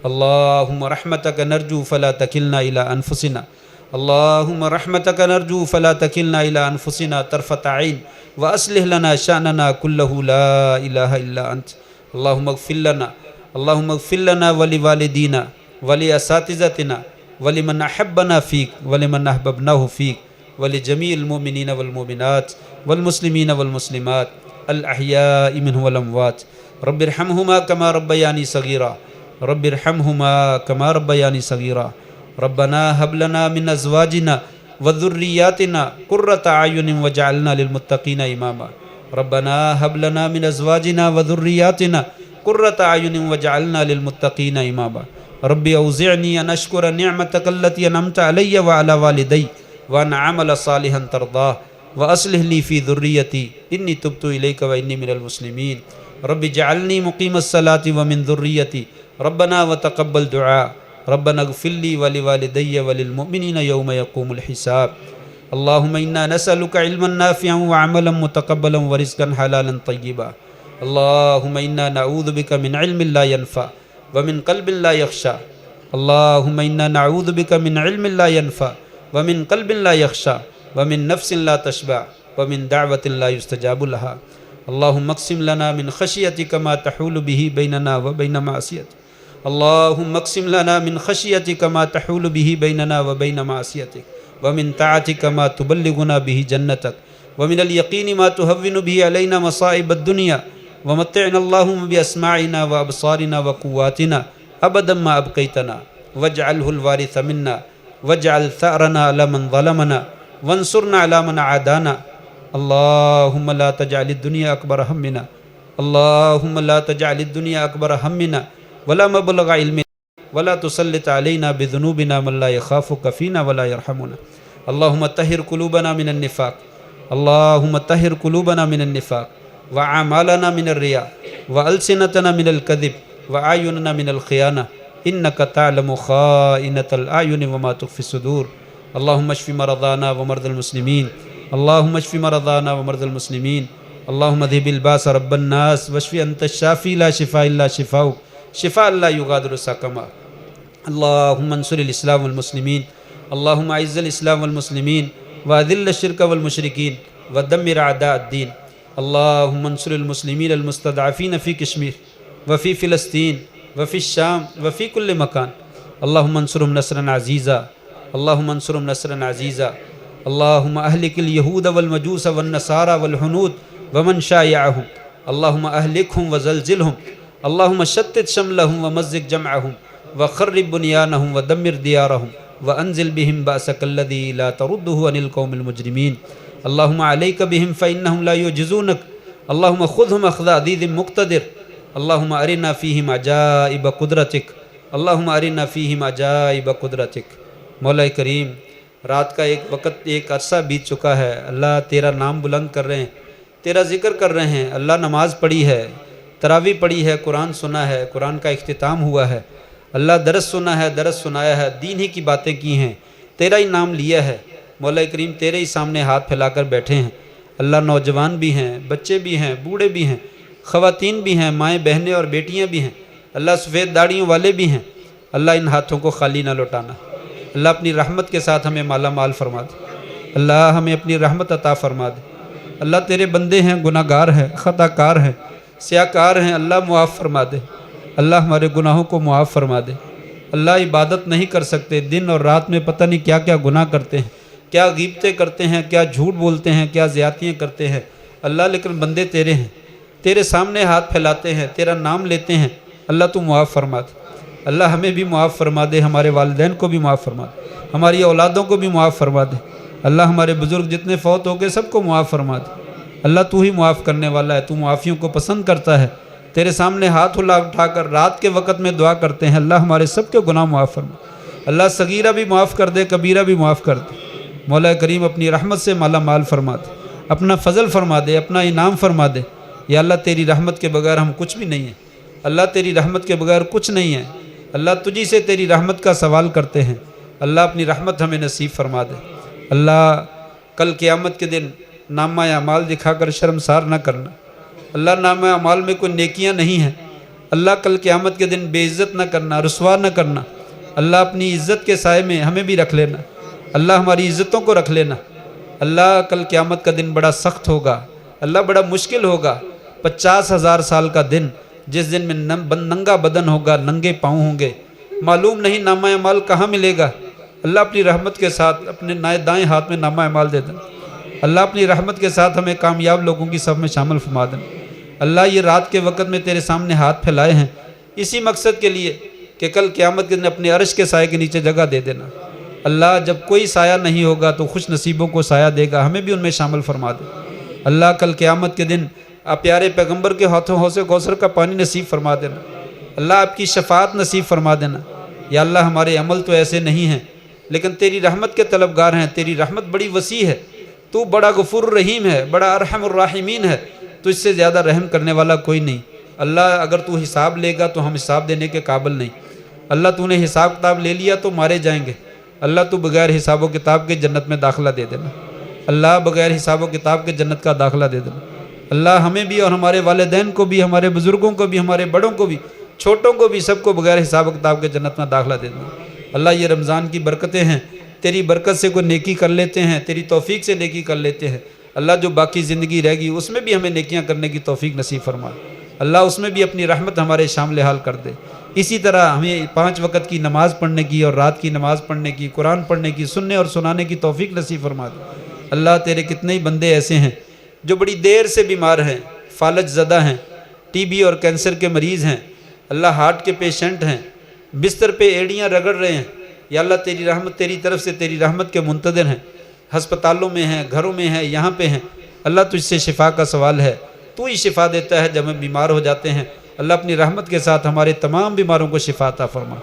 اللہم رحمتک نرجو فلا تکلنا الى انفسنا، اللہم رحمتک نرجو فلا تکلنا الى انفسنا طرفة عین واصلح لنا شأننا كله لا الہ الا انت، اللہم اغفر لنا ولوالدینا ولاساتذتنا ولمن احبنا فیک ولمن احببناه فیک ولجميع المؤمنین والمؤمنات والمسلمین والمسلمات الاحیاء منهم والاموات، رب ارحمهما كما ربياني صغيرا، رب ارحمهما كما ربياني صغيرا، ربنا هب لنا من ازواجنا وذرياتنا قرة اعين واجعلنا للمتقين اماما، ربنا هب لنا من ازواجنا وذرياتنا قرة اعين واجعلنا للمتقين اماما، رب اوزعني ان اشكر نعمتك التي انعمت علي وعلى والدي وان اعمل صالحا ترضاه واصلح لي في ذريتي اني تبت اليك واني من المسلمين، رب اجعلني مقيم الصلاة ومن ذريتي ربنا وتقبل دعاء، ربنا اغفر لي ولوالدي وللمؤمنين يوم يقوم الحساب، اللهم انا نسألك علما نافعا وعملا متقبلا ورزقا حلالا طيبا، اللهم انا نعوذ بك من علم لا ينفع ومن قلب لا يخشى، اللهم انا نعوذ بك من علم لا ينفع ومن قلب لا يخشى ومن نفس لا تشبع ومن دعوة لا يستجاب لها، اللهم اقسم لنا من خشيتك ما تحول به بيننا وبين معصيتك، اللهم اقسم لنا من خشيتك ما تحول به بيننا وبين معصيتك، ومن طاعتك ما تبلغنا به جنتك، ومن اليقين ما تهون به علينا مصائب الدنيا، ومتعنا اللهم بأسماعنا وأبصارنا وقواتنا أبدا ما أبقيتنا، واجعله الوارث منا، واجعل ثأرنا على من ظلمنا، وانصرنا على من عادانا، اللهم لا تجعل الدنيا أكبر همنا، اللهم لا تجعل الدنيا أكبر همنا ولا مبلغ علمنا، ولا تسلط علينا بذنوبنا من لا يخافك فينا ولا يرحمنا، اللهم طهر قلوبنا من النفاق، اللهم طهر قلوبنا من النفاق وأعمالنا من الرياء وألسنتنا من الكذب وأعيننا من الخيانة، إنك تعلم خائنة الأعين وما تخفي الصدور، اللهم اشف مرضانا ومرضى المسلمين، اللهم اشف مرضانا ومرضى المسلمين، اللهم اذهب الباس رب الناس واشف أنت الشافي لا شفاء إلا شفاؤك شفاء لا يغادر سقما، اللهم انصر الإسلام والمسلمين، اللہم اعز الاسلام والمسلمین واذل الشرک والمشرکین ودمر اعداء الدین اللہم انصر المسلمین المستضعفین فی کشمیر وفی فلسطین وفی الشام وفی کل مکان اللہم انصرهم نصرا عزیزا اللہم انصرهم نصرا عزیزا اللہم اہلک الیہود والمجوس والنصارى والحنود ومن شایعهم اللہم اہلکهم وزلزلهم اللہم شتت شملهم ومزق جمعهم وخرب بنیانهم ودمر دیارهم وانزل بهم بأسك الذي لا ترده عن القوم المجرمين اللہم علیک بهم فإنهم لا يعجزونك اللہم خذهم اخذ عزیز مقتدر اللہم ارنا فیہم عجائب قدرتک اللہم ارنا فیہم عجائب قدرتک۔ مولا کریم، رات کا ایک عرصہ بیت چکا ہے، اللہ تیرا نام بلند کر رہے ہیں، تیرا ذکر کر رہے ہیں، اللہ نماز پڑھی ہے، تراویح پڑھی ہے، قرآن سنا ہے، قرآن کا اختتام ہوا ہے، اللہ درس سنا ہے، درس سنایا ہے، دین ہی کی باتیں کی ہیں، تیرا ہی نام لیا ہے۔ مولا کریم تیرے ہی سامنے ہاتھ پھیلا کر بیٹھے ہیں، اللہ نوجوان بھی ہیں، بچے بھی ہیں، بوڑھے بھی ہیں، خواتین بھی ہیں، مائیں بہنیں اور بیٹیاں بھی ہیں، اللہ سفید داڑھیوں والے بھی ہیں، اللہ ان ہاتھوں کو خالی نہ لوٹانا، اللہ اپنی رحمت کے ساتھ ہمیں مالا مال فرما دے، اللہ ہمیں اپنی رحمت عطا فرما دے۔ اللہ تیرے بندے ہیں، گناہ گار ہیں، خطا کار ہیں، سیاہ کار ہیں، اللہ معاف فرما دے، اللہ ہمارے گناہوں کو معاف فرما دے۔ اللہ عبادت نہیں کر سکتے، دن اور رات میں پتہ نہیں کیا کیا گناہ کرتے ہیں، کیا غیبتیں کرتے ہیں، کیا جھوٹ بولتے ہیں، کیا زیادتیاں کرتے ہیں، اللہ لیکن بندے تیرے ہیں، تیرے سامنے ہاتھ پھیلاتے ہیں، تیرا نام لیتے ہیں، اللہ تو معاف فرما دے، اللہ ہمیں بھی معاف فرما دے، ہمارے والدین کو بھی معاف فرما دے، ہماری اولادوں کو بھی معاف فرما دے، اللہ ہمارے بزرگ جتنے فوت ہو گئے سب کو معاف فرما دے۔ اللہ تو ہی معاف کرنے والا ہے، تو معافیوں کو پسند کرتا ہے۔ تیرے سامنے ہاتھ اٹھا کر رات کے وقت میں دعا کرتے ہیں، اللہ ہمارے سب کے گناہ معاف فرما، اللہ صغیرہ بھی معاف کر دے، کبیرہ بھی معاف کر دے۔ مولا کریم اپنی رحمت سے مالا مال فرما دے، اپنا فضل فرما دے، اپنا انعام فرما دے۔ یا اللہ تیری رحمت کے بغیر ہم کچھ بھی نہیں ہیں، اللہ تیری رحمت کے بغیر کچھ نہیں ہے، اللہ تجھی سے تیری رحمت کا سوال کرتے ہیں، اللہ اپنی رحمت ہمیں نصیب فرما دے۔ اللہ کل قیامت کے دن نامہ اعمال دکھا کر شرمسار نہ کرنا، اللہ نامہ اعمال میں کوئی نیکیاں نہیں ہیں، اللہ کل قیامت کے دن بے عزت نہ کرنا، رسوا نہ کرنا، اللہ اپنی عزت کے سائے میں ہمیں بھی رکھ لینا، اللہ ہماری عزتوں کو رکھ لینا۔ اللہ کل قیامت کا دن بڑا سخت ہوگا، اللہ بڑا مشکل ہوگا، 50,000 سال کا دن، جس دن میں ننگا بدن ہوگا، ننگے پاؤں ہوں گے، معلوم نہیں نامہ اعمال کہاں ملے گا۔ اللہ اپنی رحمت کے ساتھ اپنے دائیں ہاتھ میں نامہ اعمال دے دیں، اللہ اپنی رحمت کے ساتھ ہمیں کامیاب لوگوں کی صف میں شامل فرما دیں۔ اللہ یہ رات کے وقت میں تیرے سامنے ہاتھ پھیلائے ہیں اسی مقصد کے لیے کہ کل قیامت کے دن اپنے عرش کے سائے کے نیچے جگہ دے دینا۔ اللہ جب کوئی سایہ نہیں ہوگا تو خوش نصیبوں کو سایہ دے گا، ہمیں بھی ان میں شامل فرما دے۔ اللہ کل قیامت کے دن آپ پیارے پیغمبر کے ہاتھوں حوض کوثر کا پانی نصیب فرما دینا، اللہ آپ کی شفاعت نصیب فرما دینا۔ یا اللہ ہمارے عمل تو ایسے نہیں ہیں لیکن تیری رحمت کے طلبگار ہیں، تیری رحمت بڑی وسیع ہے، تو بڑا غفور الرحیم ہے، بڑا ارحم الراحمین ہے، تو اس سے زیادہ رحم کرنے والا کوئی نہیں۔ اللہ اگر تو حساب لے گا تو ہم حساب دینے کے قابل نہیں، اللہ تو نے حساب کتاب لے لیا تو مارے جائیں گے، اللہ تو بغیر حساب و کتاب کے جنت میں داخلہ دے دینا، اللہ بغیر حساب و کتاب کے جنت کا داخلہ دے دینا۔ اللہ ہمیں بھی اور ہمارے والدین کو بھی، ہمارے بزرگوں کو بھی، ہمارے بڑوں کو بھی، چھوٹوں کو بھی، سب کو بغیر حساب و کتاب کے جنت میں داخلہ دے دینا۔ اللہ یہ رمضان کی برکتیں ہیں، تیری برکت سے کوئی نیکی کر لیتے ہیں، تیری توفیق سے نیکی کر لیتے ہیں، اللہ جو باقی زندگی رہ گی اس میں بھی ہمیں نیکیاں کرنے کی توفیق نصیب فرما، اللہ اس میں بھی اپنی رحمت ہمارے شامل حال کر دے۔ اسی طرح ہمیں 5 وقت کی نماز پڑھنے کی اور رات کی نماز پڑھنے کی، قرآن پڑھنے کی، سننے اور سنانے کی توفیق نصیب فرما دے۔ اللہ تیرے کتنے ہی بندے ایسے ہیں جو بڑی دیر سے بیمار ہیں، فالج زدہ ہیں، ٹی بی اور کینسر کے مریض ہیں، اللہ ہارٹ کے پیشنٹ ہیں، بستر پہ ایڑیاں رگڑ رہے ہیں، یا اللہ تیری رحمت، تیری طرف سے تیری رحمت کے منتظر ہیں، ہسپتالوں میں ہیں، گھروں میں ہیں، یہاں پہ ہیں، اللہ تجھ سے شفا کا سوال ہے، تو ہی شفا دیتا ہے جب ہم بیمار ہو جاتے ہیں، اللہ اپنی رحمت کے ساتھ ہمارے تمام بیماروں کو شفا عطا فرما۔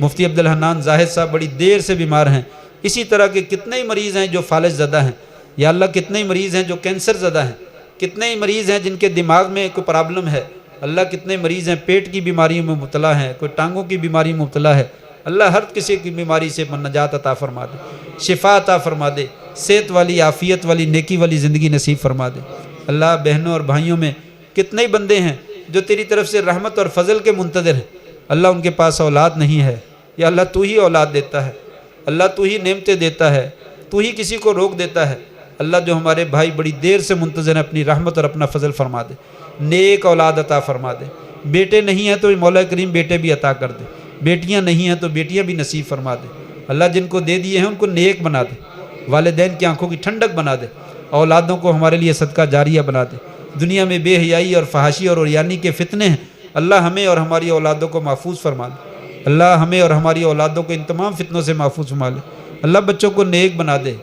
مفتی عبدالحنان زاہد صاحب بڑی دیر سے بیمار ہیں، اسی طرح کے کتنے ہی مریض ہیں جو فالج زدہ ہیں، یا اللہ کتنے ہی مریض ہیں جو کینسر زدہ ہیں، کتنے ہی مریض ہیں جن کے دماغ میں کوئی پرابلم ہے، اللہ کتنے مریض ہیں پیٹ کی بیماریوں میں مبتلا ہیں، کوئی ٹانگوں کی بیماری میں مبتلا ہے، اللہ ہر کسی کی بیماری سے نجات عطا فرما دے، شفا عطا فرما دے، صحت والی، عافیت والی، نیکی والی زندگی نصیب فرما دے۔ اللہ بہنوں اور بھائیوں میں کتنے ہی بندے ہیں جو تیری طرف سے رحمت اور فضل کے منتظر ہیں، اللہ ان کے پاس اولاد نہیں ہے، یا اللہ تو ہی اولاد دیتا ہے، اللہ تو ہی نعمتیں دیتا ہے، تو ہی کسی کو روک دیتا ہے۔ اللہ جو ہمارے بھائی بڑی دیر سے منتظر ہیں، اپنی رحمت اور اپنا فضل فرما دے، نیک اولاد عطا فرما دے۔ بیٹے نہیں ہیں تو مولا کریم بیٹے بھی عطا کر دے، بیٹیاں نہیں ہیں تو بیٹیاں بھی نصیب فرما دے۔ اللہ جن کو دے دیے ہیں ان کو نیک بنا دے، والدین کی آنکھوں کی ٹھنڈک بنا دے، اولادوں کو ہمارے لیے صدقہ جاریہ بنا دے۔ دنیا میں بے حیائی اور فحاشی اور عریانی کے فتنے ہیں، اللہ ہمیں اور ہماری اولادوں کو محفوظ فرما دے۔ اللہ ہمیں اور ہماری اولادوں کو ان تمام فتنوں سے محفوظ فرما لے۔ اللہ بچوں کو نیک بنا دے۔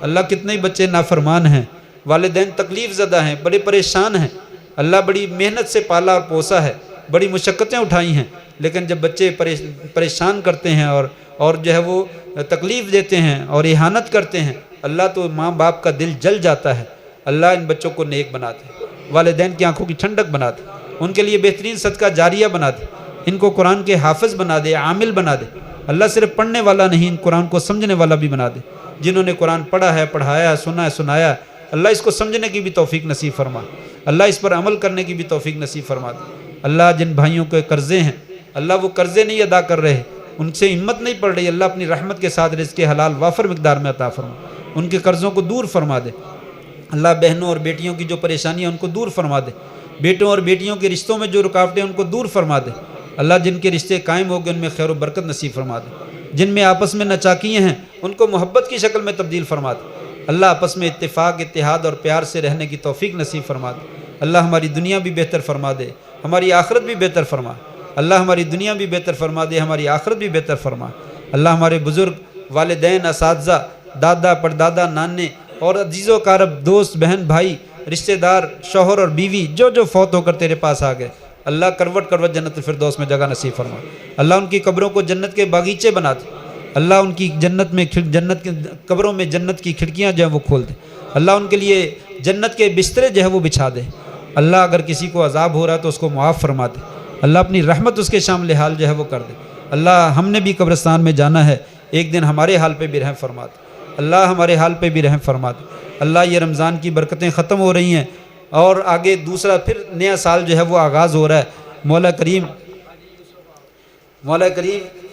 اللہ کتنے ہی بچے نافرمان ہیں، والدین تکلیف زدہ ہیں، بڑے پریشان ہیں، اللہ بڑی محنت سے پالا اور پوسا ہے، بڑی مشقتیں اٹھائی ہیں، لیکن جب بچے پریشان کرتے ہیں اور جو ہے وہ تکلیف دیتے ہیں اور اہانت کرتے ہیں، اللہ تو ماں باپ کا دل جل جاتا ہے۔ اللہ ان بچوں کو نیک بنا دے، والدین کی آنکھوں کی ٹھنڈک بنا دے، ان کے لیے بہترین صدقہ جاریہ بنا دے، ان کو قرآن کے حافظ بنا دے، عامل بنا دے۔ اللہ صرف پڑھنے والا نہیں، ان قرآن کو سمجھنے والا بھی بنا دے۔ جنہوں نے قرآن پڑھا ہے، پڑھایا ہے، سنا ہے، سنایا ہے، اللہ اس کو سمجھنے کی بھی توفیق نصیب فرما، اللہ اس پر عمل کرنے کی بھی توفیق نصیب فرما دے۔ اللہ جن بھائیوں کے قرضے ہیں، اللہ وہ قرضے نہیں ادا کر رہے، ان سے ہمت نہیں پڑ رہی، اللہ اپنی رحمت کے ساتھ رزق حلال وافر مقدار میں عطا فرما، ان کے قرضوں کو دور فرما دے۔ اللہ بہنوں اور بیٹیوں کی جو پریشانیاں ان کو دور فرما دے، بیٹوں اور بیٹیوں کے رشتوں میں جو رکاوٹیں ان کو دور فرما دے۔ اللہ جن کے رشتے قائم ہو گئے ان میں خیر و برکت نصیب فرما دے، جن میں آپس میں نچاکیاں ہیں ان کو محبت کی شکل میں تبدیل فرما دے۔ اللہ آپس میں اتفاق، اتحاد اور پیار سے رہنے کی توفیق نصیب فرما دے۔ اللہ ہماری دنیا بھی بہتر فرما دے، ہماری آخرت بھی بہتر فرما۔ اللہ ہماری دنیا بھی بہتر فرما دے، ہماری آخرت بھی بہتر فرما۔ اللہ ہمارے بزرگ، والدین، اساتذہ، دادا، پردادا، نانے اور عزیز و اقارب، دوست، بہن، بھائی، رشتہ دار، شوہر اور بیوی جو فوت ہو کر تیرے پاس آ گئے، اللہ کروٹ کروٹ جنت الفردوس میں جگہ نصیب فرما۔ اللہ ان کی قبروں کو جنت کے باغیچے بنا دے، اللہ ان کی جنت کے قبروں میں جنت کی کھڑکیاں جو ہیں وہ کھول دے۔ اللہ ان کے لیے جنت کے بسترے جو ہے وہ بچھا دے۔ اللہ اگر کسی کو عذاب ہو رہا ہے تو اس کو معاف فرما دے، اللہ اپنی رحمت اس کے شامل حال جو ہے وہ کر دے۔ اللہ ہم نے بھی قبرستان میں جانا ہے، ایک دن ہمارے حال پہ بھی رحم فرما دے، اللہ ہمارے حال پہ بھی رحم فرما دے۔ اللہ یہ رمضان کی برکتیں ختم ہو رہی ہیں اور آگے دوسرا پھر نیا سال جو ہے وہ آغاز ہو رہا ہے۔ مولا کریم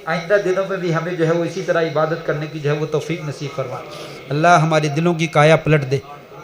آئندہ دنوں میں بھی ہمیں جو ہے وہ اسی طرح عبادت کرنے کی جو ہے وہ توفیق نصیب فرما۔ اللہ ہمارے دلوں کی کایا پلٹ دے،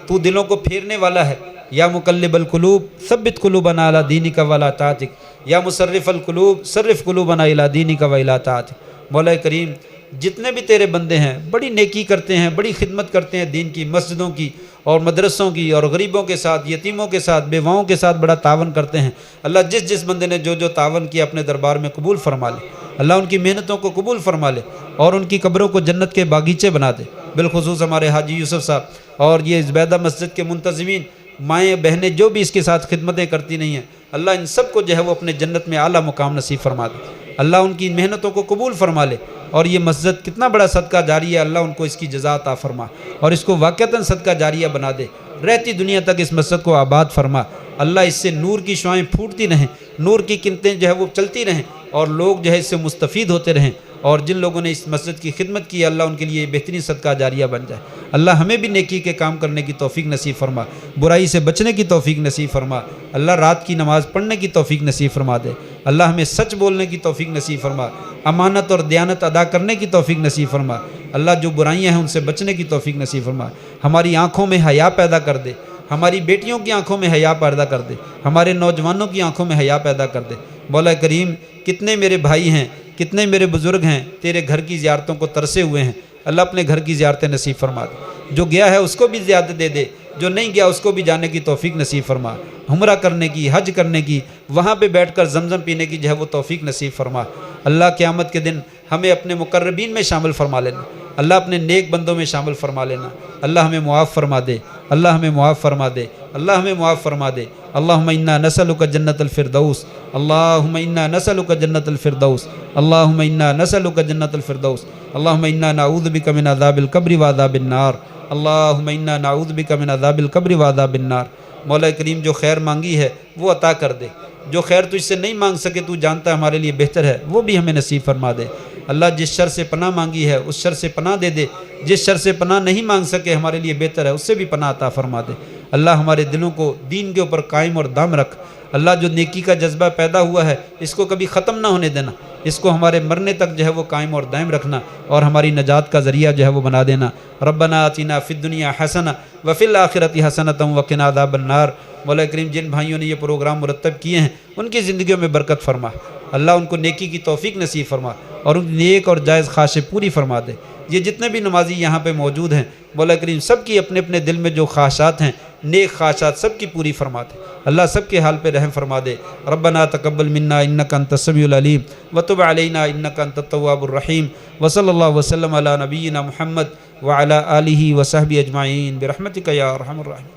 تو دلوں کو پھیرنے والا ہے۔ یا مقلب القلوب ثبت قلوبنا علی دینک وعلی طاعتک، یا مصرف القلوب صرف قلوبنا الی دینک وعلی طاعتک۔ مولا کریم جتنے بھی تیرے بندے ہیں بڑی نیکی کرتے ہیں، بڑی خدمت کرتے ہیں دین کی، مسجدوں کی اور مدرسوں کی، اور غریبوں کے ساتھ، یتیموں کے ساتھ، بیواؤں کے ساتھ بڑا تعاون کرتے ہیں۔ اللہ جس بندے نے جو تعاون کیا اپنے دربار میں قبول فرما لے، اللہ ان کی محنتوں کو قبول فرما لے اور ان کی قبروں کو جنت کے باغیچے بنا دے۔ بالخصوص ہمارے حاجی یوسف صاحب اور یہ زبیدہ مسجد کے منتظمین، مائیں بہنیں جو بھی اس کے ساتھ خدمتیں کرتی نہیں ہیں، اللہ ان سب کو جو ہے وہ اپنے جنت میں اعلیٰ مقام نصیب فرما دے۔ اللہ ان کی محنتوں کو قبول فرما لے، اور یہ مسجد کتنا بڑا صدقہ جاریہ ہے، اللہ ان کو اس کی جزا عطا فرما اور اس کو واقعتاً صدقہ جاریہ بنا دے۔ رہتی دنیا تک اس مسجد کو آباد فرما، اللہ اس سے نور کی شعائیں پھوٹتی رہیں، نور کی قنتیں جو ہے وہ چلتی رہیں، اور لوگ جو ہے اس سے مستفید ہوتے رہیں، اور جن لوگوں نے اس مسجد کی خدمت کی اللہ ان کے لیے بہترین صدقہ جاریہ بن جائے۔ اللہ ہمیں بھی نیکی کے کام کرنے کی توفیق نصیب فرما، برائی سے بچنے کی توفیق نصیب فرما۔ اللہ رات کی نماز پڑھنے کی توفیق نصیب فرما دے، اللہ ہمیں سچ بولنے کی توفیق نصیب فرما، امانت اور دیانت ادا کرنے کی توفیق نصیب فرما۔ اللہ جو برائیاں ہیں ان سے بچنے کی توفیق نصیب فرما، ہماری آنکھوں میں حیا پیدا کر دے، ہماری بیٹیوں کی آنکھوں میں حیا پیدا کر دے، ہمارے نوجوانوں کی آنکھوں میں حیا پیدا کر دے۔ مولا کریم کتنے میرے بھائی ہیں، کتنے میرے بزرگ ہیں تیرے گھر کی زیارتوں کو ترسے ہوئے ہیں، اللہ اپنے گھر کی زیارتیں نصیب فرما دے۔ جو گیا ہے اس کو بھی زیادت دے دے، جو نہیں گیا اس کو بھی جانے کی توفیق نصیب فرما، عمرہ کرنے کی، حج کرنے کی، وہاں پہ بیٹھ کر زمزم پینے کی جو ہے وہ توفیق نصیب فرما۔ اللہ قیامت کے دن ہمیں اپنے مقربین میں شامل فرما لینا، اللہ اپنے نیک بندوں میں شامل فرما لینا۔ اللہ ہمیں معاف فرما دے، اللہ ہمیں معاف فرما دے، اللہ ہمیں معاف فرما دے۔ اللہم انا نسألک جنت الفردوس، اللہم انا نسألک جنت الفردوس، اللہم انا نسألک جنت الفردوس، اللہم انا نعوذ بک من عذاب القبر وعذاب النار، اللہم انا نعوذ بک من عذاب القبر وعذاب النار۔ مولا کریم جو خیر مانگی ہے وہ عطا کر دے، جو خیر تجھ سے نہیں مانگ سکے تو جانتا ہے ہمارے لیے بہتر ہے، وہ بھی ہمیں نصیب فرما دے۔ اللہ جس شر سے پناہ مانگی ہے اس شر سے پناہ دے دے، جس شر سے پناہ نہیں مانگ سکے ہمارے لیے بہتر ہے اس سے بھی پناہ عطا فرما دے۔ اللہ ہمارے دلوں کو دین کے اوپر قائم اور دام رکھ، اللہ جو نیکی کا جذبہ پیدا ہوا ہے اس کو کبھی ختم نہ ہونے دینا، اس کو ہمارے مرنے تک جو ہے وہ قائم اور دائم رکھنا اور ہماری نجات کا ذریعہ جو ہے وہ بنا دینا۔ ربنا آتنا فی الدنیا حسنہ وفی الآخرۃ حسنۃ وقنا عذاب النار۔ مولا کریم جن بھائیوں نے یہ پروگرام مرتب کیے ہیں ان کی زندگیوں میں برکت فرما، اللہ ان کو نیکی کی توفیق نصیب فرما اور ان کی نیک اور جائز خواہشیں پوری فرما دے۔ یہ جتنے بھی نمازی یہاں پہ موجود ہیں مولا کریم سب کی اپنے اپنے دل میں جو خواہشات ہیں نیک خواہشات سب کی پوری فرما دے، اللہ سب کے حال پہ رحم فرما دے۔ ربنا تقبل منا انک انت السمیع العلیم وتب علینا انک انت التواب الرحیم، وصلی اللہ وسلم علی نبینا محمد وعلی آلہ وصحبہ اجمعین برحمتک یا ارحم الراحمین۔